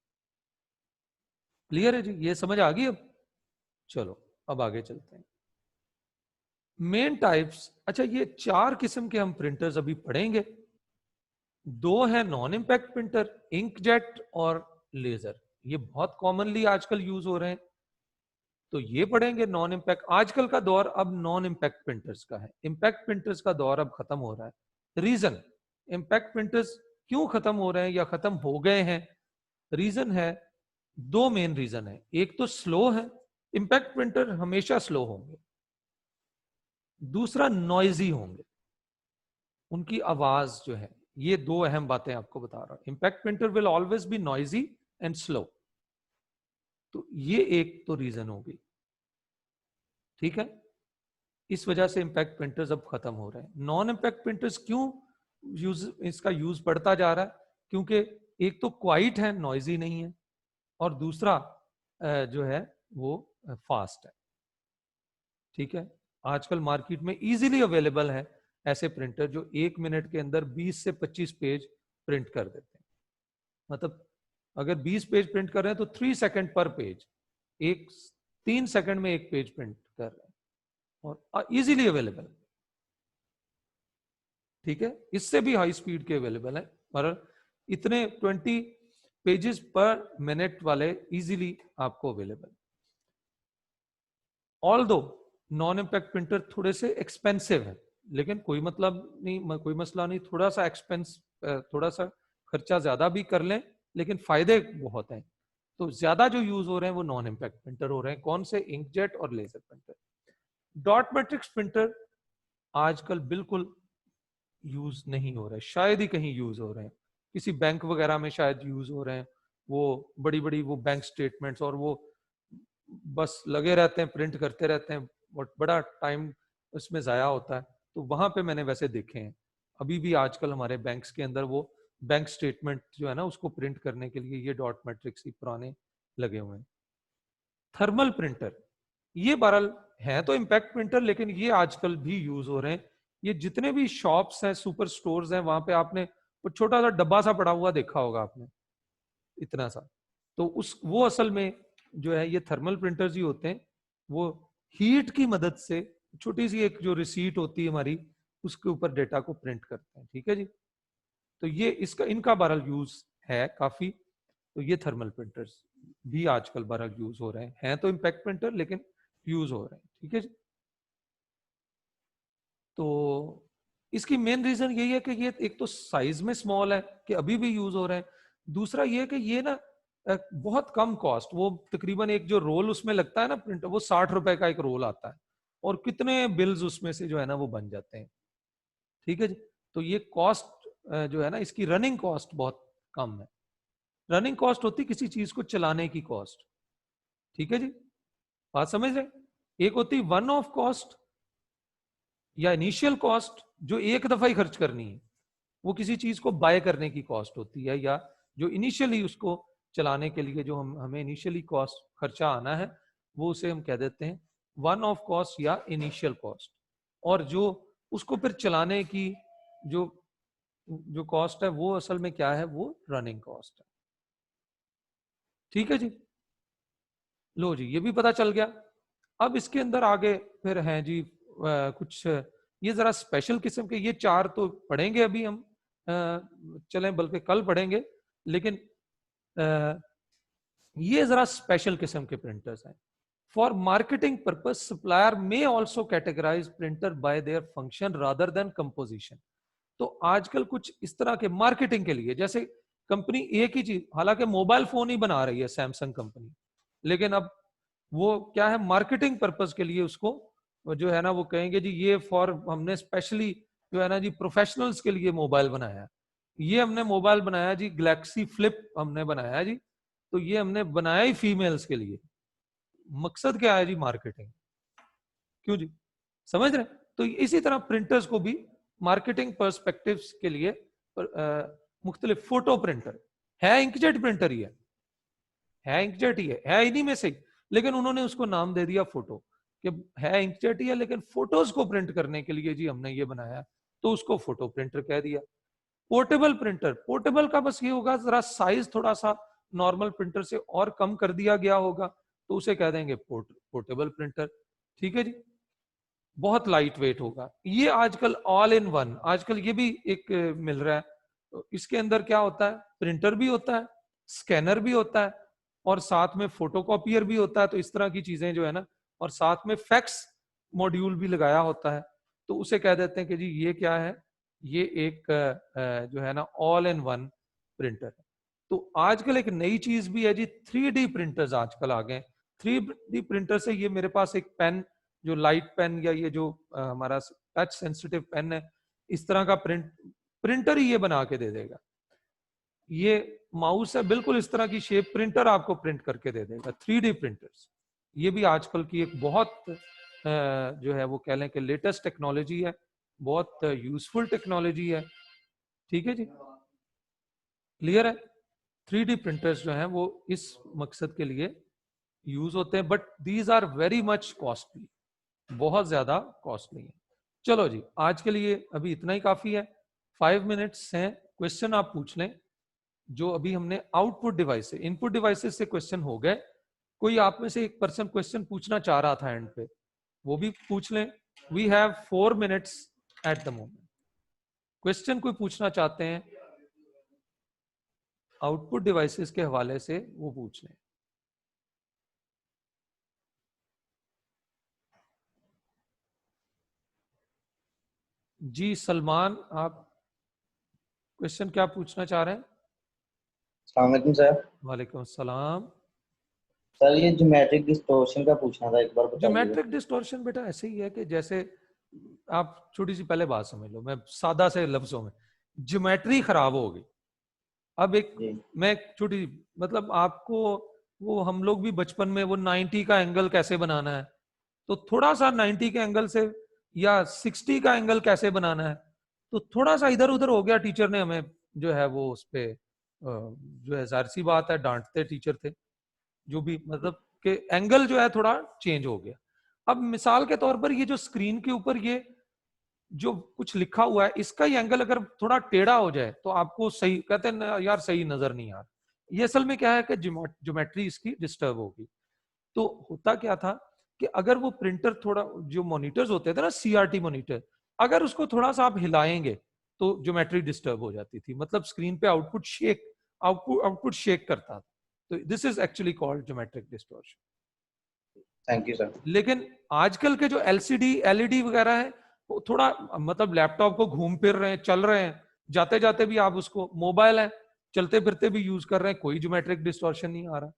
क्लियर है जी? ये समझ आ गई अब? चलो अब आगे चलते हैं। मेन टाइप्स, अच्छा ये 4 किस्म के हम प्रिंटर्स अभी पढ़ेंगे। 2 है नॉन इंपैक्ट प्रिंटर, इंकजेट और लेजर, ये बहुत कॉमनली आजकल यूज हो रहे हैं, तो ये पढ़ेंगे नॉन इंपैक्ट। आजकल का दौर अब नॉन इंपैक्ट प्रिंटर्स का है, इंपैक्ट प्रिंटर्स का दौर अब खत्म हो रहा है। रीजन, इंपैक्ट प्रिंटर्स क्यों खत्म हो रहे हैं या खत्म हो गए हैं? रीजन है, 2 मेन रीजन है। एक तो स्लो है, इंपैक्ट प्रिंटर हमेशा स्लो होंगे। दूसरा नॉइजी होंगे, उनकी आवाज जो है, ये 2 अहम बातें आपको बता रहा हूं। Impact printer will always be noisy and slow, तो ये एक तो रीजन होगी। ठीक है, इस वजह से इंपैक्ट प्रिंटर्स अब खत्म हो रहे हैं। नॉन इंपैक्ट प्रिंटर्स क्यों इसका यूज बढ़ता जा रहा है? क्योंकि एक तो क्वाइट है, नॉइजी नहीं है, और दूसरा जो है वो फास्ट है। ठीक है, आजकल मार्केट में इजीली अवेलेबल है ऐसे प्रिंटर जो 1 मिनट के अंदर 20 से 25 पेज प्रिंट कर देते हैं। मतलब अगर 20 पेज प्रिंट कर रहे हैं तो 3 सेकंड पर पेज, 3 सेकंड में 1 पेज प्रिंट कर रहे हैं, और इजीली अवेलेबल। ठीक है, इससे भी हाई स्पीड के अवेलेबल है, और इतने 20 पेजेस पर मिनट वाले इजीली आपको available. Although non impact printer थोड़े से एक्सपेंसिव है, लेकिन कोई मतलब नहीं, कोई मसला नहीं, थोड़ा सा थोड़ा सा खर्चा ज्यादा भी कर लें, लेकिन फायदे बहुत हैं। तो ज्यादा जो यूज हो रहे हैं वो नॉन इंपैक्ट प्रिंटर हो रहे हैं। कौन से? इंकजेट और laser printer. Dot matrix printer आजकल बिल्कुल यूज नहीं हो रहे, शायद ही कहीं यूज हो रहे हैं, किसी बैंक वगैरह में शायद यूज हो रहे हैं। वो बड़ी बड़ी वो बैंक स्टेटमेंट्स, और वो बस लगे रहते हैं, प्रिंट करते रहते हैं, और बड़ा टाइम उसमें जाया होता है। तो वहां पे मैंने वैसे देखे हैं, अभी भी आजकल हमारे बैंक्स के अंदर वो बैंक स्टेटमेंट जो है ना, उसको प्रिंट करने के लिए ये डॉट मैट्रिक्स ही पुराने लगे हुए हैं। थर्मल प्रिंटर, ये बहरहाल है तो इंपैक्ट प्रिंटर, लेकिन ये आजकल भी यूज हो रहे हैं। ये जितने भी शॉप्स हैं, सुपर स्टोर्स हैं, वहां पे आपने वो छोटा सा डब्बा सा पड़ा हुआ देखा होगा आपने, इतना सा, तो वो असल में जो है ये थर्मल प्रिंटर्स ही होते हैं। वो हीट की मदद से छोटी सी एक जो रिसीट होती है हमारी, उसके ऊपर डेटा को प्रिंट करते हैं। ठीक है जी, तो ये इनका बहरहाल यूज है काफी। तो ये थर्मल प्रिंटर्स भी आजकल बहरहाल यूज हो रहे हैं तो इंपैक्ट प्रिंटर, लेकिन यूज हो रहे हैं। ठीक है जी, तो इसकी मेन रीजन यही है कि ये एक तो साइज में स्मॉल है कि अभी भी यूज हो रहे हैं, दूसरा ये कि ये ना बहुत कम कॉस्ट, वो तकरीबन एक जो रोल उसमें लगता है ना प्रिंटर, वो 60 रुपए का एक रोल आता है, और कितने बिल्स उसमें से जो है ना वो बन जाते हैं। ठीक है जी, तो ये कॉस्ट जो है ना, इसकी रनिंग कॉस्ट बहुत कम है। रनिंग कॉस्ट होती किसी चीज को चलाने की कॉस्ट, ठीक है जी, बात समझ रहे? एक होती वन ऑफ कॉस्ट या इनिशियल कॉस्ट जो एक दफा ही खर्च करनी है, वो किसी चीज को बाय करने की कॉस्ट होती है, या जो इनिशियली उसको चलाने के लिए जो हमें इनिशियली कॉस्ट खर्चा आना है, वो उसे हम कह देते हैं वन ऑफ कॉस्ट या इनिशियल कॉस्ट। और जो उसको फिर चलाने की जो जो कॉस्ट है वो असल में क्या है, वो रनिंग कॉस्ट है। ठीक है जी, लो जी ये भी पता चल गया। अब इसके अंदर आगे फिर हैं जी कुछ ये जरा स्पेशल किस्म के, ये चार तो पढ़ेंगे अभी हम, चलें बल्कि कल पढ़ेंगे, लेकिन ये जरा स्पेशल किस्म के प्रिंटर्स हैं। For marketing purpose supplier may also categorise printer by their function rather than composition. तो आजकल कुछ इस तरह के मार्केटिंग के लिए, जैसे कंपनी एक ही चीज, हालांकि मोबाइल फोन ही बना रही है सैमसंग कंपनी, लेकिन अब वो क्या है, मार्केटिंग पर्पस के लिए उसको जो है ना वो कहेंगे जी ये फॉर हमने स्पेशली जो है ना जी प्रोफेशनल्स के लिए मोबाइल बनाया, ये हमने मोबाइल बनाया जी गैलेक्सी फ्लिप हमने बनाया जी, तो ये हमने बनाया ही फीमेल्स के लिए। मकसद क्या है जी, मार्केटिंग। क्यों जी, समझ रहे? तो इसी तरह प्रिंटर्स को भी मार्केटिंग पर्सपेक्टिव्स के लिए मुख्तलिफ, फोटो प्रिंटर है इंकजेट प्रिंटर ही है इंकजेट ही है इन्हीं में से, लेकिन उन्होंने उसको नाम दे दिया फोटो, कि है इंकजेट ही है लेकिन फोटोज को प्रिंट करने के लिए जी हमने ये बनाया, तो उसको फोटो प्रिंटर कह दिया। पोर्टेबल प्रिंटर, पोर्टेबल का बस ये होगा जरा साइज थोड़ा सा नॉर्मल प्रिंटर से और कम कर दिया गया होगा, तो उसे कह देंगे पोर्टेबल प्रिंटर। ठीक है जी, बहुत लाइट वेट होगा। ये आजकल ऑल इन वन, आजकल ये भी एक मिल रहा है, तो इसके अंदर क्या होता है, प्रिंटर भी होता है, स्कैनर भी होता है, और साथ में फोटोकॉपियर भी होता है, तो इस तरह की चीजें जो है ना, और साथ में फैक्स मॉड्यूल भी लगाया होता है, तो उसे कह देते हैं कि जी ये क्या है, ये एक जो है ना ऑल इन वन प्रिंटर है। तो आजकल एक नई चीज भी है जी, 3D प्रिंटर्स आजकल आ गए। 3D प्रिंटर से, ये मेरे पास एक पेन जो लाइट पेन या ये जो हमारा टच सेंसिटिव पेन है, इस तरह का प्रिंटर ही ये बना के दे देगा। ये माउस है, बिल्कुल इस तरह की शेप, प्रिंटर आपको प्रिंट करके दे देगा। 3D प्रिंटर्स ये भी आजकल की एक बहुत जो है वो कह लें कि लेटेस्ट टेक्नोलॉजी है, बहुत यूजफुल टेक्नोलॉजी है। ठीक है जी, क्लियर है? 3D प्रिंटर्स जो हैं वो इस मकसद के लिए यूज होते हैं, but these are very much costly, बहुत ज्यादा कॉस्टली है। चलो जी, आज के लिए अभी इतना ही काफी है। 5 मिनट्स हैं, क्वेश्चन आप पूछ लें। जो अभी हमने आउटपुट डिवाइस से, इनपुट डिवाइसेस से क्वेश्चन हो गए, कोई आप में से एक पर्सन क्वेश्चन पूछना चाह रहा था एंड पे, वो भी पूछ लें। We have 4 minutes at the moment. Question कोई पूछना चाहते हैं आउटपुट डिवाइसेस के हवाले से, वो पूछ लें। जी सलमान, आप क्वेश्चन क्या पूछना चाह रहे हैं? अस्सलाम वालेकुम सर। वालेकुम अस्सलाम। सर ये ज्योमेट्रिक डिस्टॉर्शन का पूछना था, एक बार बताइए। ज्योमेट्रिक डिस्टॉर्शन बेटा ऐसे ही है कि जैसे आप छोटी सी पहले बात समझ लो, मैं सादा से लफ्जों में, ज्योमेट्री खराब हो गई। अब एक जी मैं छोटी, मतलब आपको वो, हम लोग भी बचपन में वो 90 का एंगल कैसे बनाना है, तो थोड़ा सा 90 के एंगल से, या 60 का एंगल कैसे बनाना है, तो थोड़ा सा इधर उधर हो गया, टीचर ने हमें जो है वो उस पे जो है जाहिर सी बात है डांटते टीचर थे, जो भी मतलब कि एंगल जो है थोड़ा चेंज हो गया। अब मिसाल के तौर पर ये जो स्क्रीन के ऊपर ये जो कुछ लिखा हुआ है, इसका ही एंगल अगर थोड़ा टेढ़ा हो जाए तो आपको सही कहते हैं यार, सही नजर नहीं आ रहा। ये असल में क्या है कि ज्योमेट्री इसकी डिस्टर्ब होगी। तो होता क्या था कि अगर वो प्रिंटर थोड़ा, जो मॉनिटर्स होते थे ना सीआरटी मॉनिटर, अगर उसको थोड़ा सा आप हिलाएंगे तो ज्योमेट्री डिस्टर्ब हो जाती थी, मतलब स्क्रीन पे आउटपुट शेक करता था। तो this is actually called geometric distortion. Thank you sir. लेकिन आजकल के जो एलसीडी एलईडी वगैरह है, वो थोड़ा मतलब लैपटॉप को घूम फिर रहे हैं, चल रहे हैं, जाते जाते भी आप उसको, मोबाइल है चलते फिरते भी यूज कर रहे हैं, कोई ज्योमेट्रिक डिस्टॉर्शन नहीं आ रहा।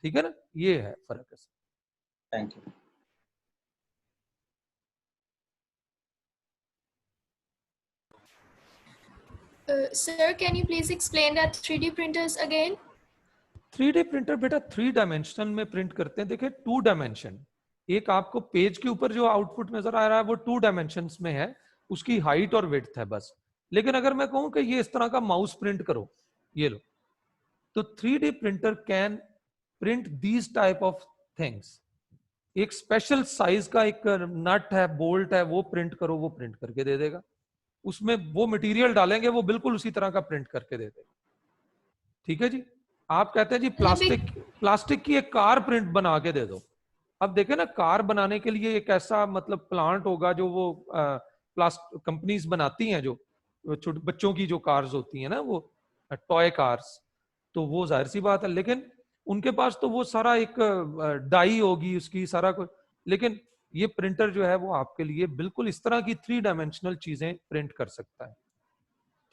ठीक है ना, ये है फर्क है। Thank you. Sir, can you please explain that 3D printers again? 3D printer बेटा 3 डायमेंशनल में प्रिंट करते हैं. देखिए 2 डायमेंशन, एक आपको पेज के ऊपर जो आउटपुट नजर आ रहा है वो 2 डायमेंशंस में है, उसकी हाइट और विड्थ है बस. लेकिन अगर मैं कहूं कि ये इस तरह का माउस प्रिंट करो, ये लो, तो 3D printer can print these type of things. एक स्पेशल साइज का एक नट है, बोल्ट है, वो प्रिंट करो, वो प्रिंट करके दे देगा. उसमें वो मटेरियल डालेंगे, वो बिल्कुल उसी तरह का प्रिंट करके दे देगा. ठीक है जी. आप कहते हैं जी प्लास्टिक की एक कार प्रिंट बना के दे दो. अब देखे ना, कार बनाने के लिए एक ऐसा मतलब प्लांट होगा जो वो प्लास्टिक कंपनीज बनाती हैं, जो छोटे बच्चों की जो कार्स होती हैं ना, वो टॉय कार्स, तो वो जाहिर सी बात है. लेकिन उनके पास तो वो सारा एक डाई होगी उसकी, सारा कुछ. लेकिन ये प्रिंटर जो है वो आपके लिए बिल्कुल इस तरह की 3 डायमेंशनल चीजें प्रिंट कर सकता है.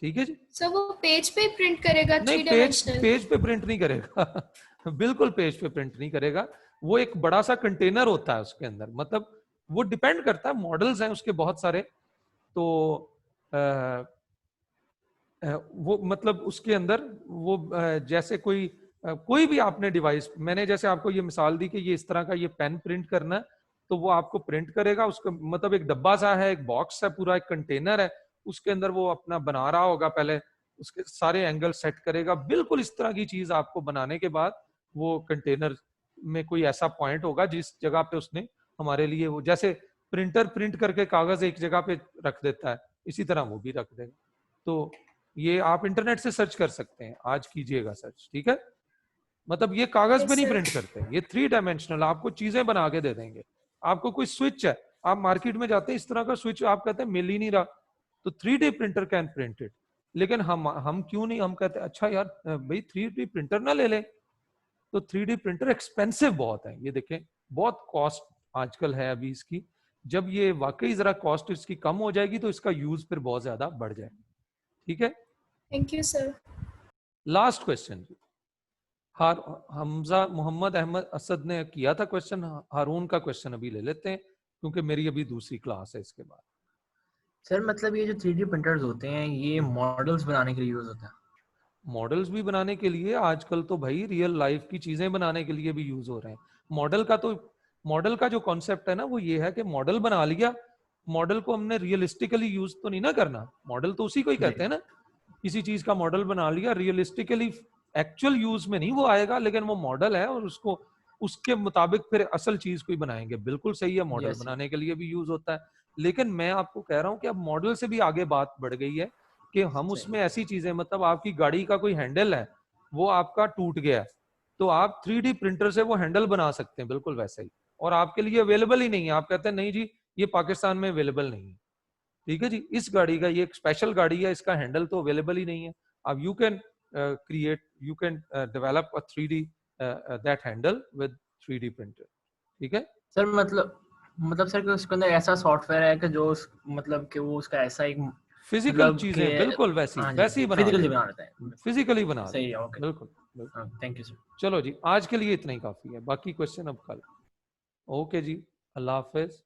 ठीक है जी. सर वो पेज पे प्रिंट करेगा? नहीं, 3 डायमेंशनल पेज पे प्रिंट नहीं करेगा. बिल्कुल पेज पे प्रिंट नहीं करेगा. वो एक बड़ा सा कंटेनर होता है उसके अंदर, मतलब वो डिपेंड करता है, मॉडल्स हैं उसके बहुत सारे. तो वो मतलब उसके अंदर वो जैसे कोई भी आपने डिवाइस, मैंने जैसे आपको ये मिसाल दी कि ये इस तरह का ये पेन प्रिंट करना है, तो वो आपको प्रिंट करेगा. उसका मतलब एक डब्बा सा है, एक बॉक्स है, पूरा एक कंटेनर है, उसके अंदर वो अपना बना रहा होगा, पहले उसके सारे एंगल सेट करेगा. बिल्कुल इस तरह की चीज आपको बनाने के बाद वो कंटेनर में कोई ऐसा पॉइंट होगा जिस जगह पे उसने हमारे लिए, वो जैसे प्रिंटर प्रिंट करके कागज एक जगह पे रख देता है, इसी तरह वो भी रख देगा. तो ये आप इंटरनेट से सर्च कर सकते हैं, आज कीजिएगा सर्च. ठीक है. मतलब ये कागज पे Yes, नहीं sir. प्रिंट करते, ये 3 डायमेंशनल आपको चीजें बना के दे देंगे. आपको कोई स्विच है, आप मार्केट में जाते हैं, इस तरह का स्विच आप कहते हैं मिल ही नहीं रहा, तो 3D printer can print it. लेकिन हम क्यों नहीं, हम कहते हैं अच्छा यार भाई 3D प्रिंटर ना ले लें. तो 3D प्रिंटर एक्सपेंसिव बहुत है, ये देखें बहुत कॉस्ट आजकल है अभी इसकी. जब ये वाकई जरा कॉस्ट इसकी कम हो जाएगी तो इसका यूज फिर बहुत ज्यादा बढ़ जाएगा. ठीक है. Thank you, sir. Last question Hamza Mohammad Ahmed Asad ने किया था क्वेश्चन. हारून का क्वेश्चन अभी ले लेते हैं क्योंकि मेरी अभी दूसरी क्लास है इसके बाद. सर मतलब ये जो 3D प्रिंटर्स होते हैं ये मॉडल्स बनाने के लिए यूज होता है? मॉडल्स भी बनाने के लिए, आजकल तो भाई रियल लाइफ की चीजें बनाने के लिए भी यूज हो रहे हैं. मॉडल का जो कॉन्सेप्ट है ना, वो ये है कि मॉडल बना लिया, मॉडल को हमने रियलिस्टिकली यूज तो नहीं ना करना. मॉडल तो उसी को ही कहते हैं ना, किसी चीज का मॉडल बना लिया, रियलिस्टिकली एक्चुअल यूज में नहीं वो आएगा, लेकिन वो मॉडल है और उसको उसके मुताबिक फिर असल चीज को ही बनाएंगे. बिल्कुल सही है, मॉडल Yes, बनाने के लिए भी यूज होता है. लेकिन मैं आपको कह रहा हूं कि अब मॉडल से भी आगे बात बढ़ गई है कि हम उसमें ऐसी चीजें, मतलब आपकी गाड़ी का कोई हैंडल है, वो आपका टूट गया, तो आप 3D प्रिंटर से वो हैंडल बना सकते हैं बिल्कुल वैसे ही, और आपके लिए अवेलेबल ही नहीं है. आप कहते हैं नहीं जी ये पाकिस्तान में अवेलेबल नहीं है. ठीक है जी. इस गाड़ी का, ये एक स्पेशल गाड़ी है, इसका हैंडल तो अवेलेबल ही नहीं है. अब you can you can develop a 3D that handle with 3D printer. ठीक है. सर मतलब सर कि उसके अंदर ऐसा सॉफ्टवेयर है कि जो मतलब कि वो उसका ऐसा एक फिजिकल मतलब चीजें कि बिल्कुल वैसी हाँ वैसी जी बना फिजिकली देगा, बना देता है. फिजिकली बना सही है. देगा. ओके. बिल्कुल बिल्कुल. Thank you sir. चलो जी, आज के लिए इतना ही काफी है, बाकी क्वेश्चन अब कल. ओके जी, अल्लाह हाफिज.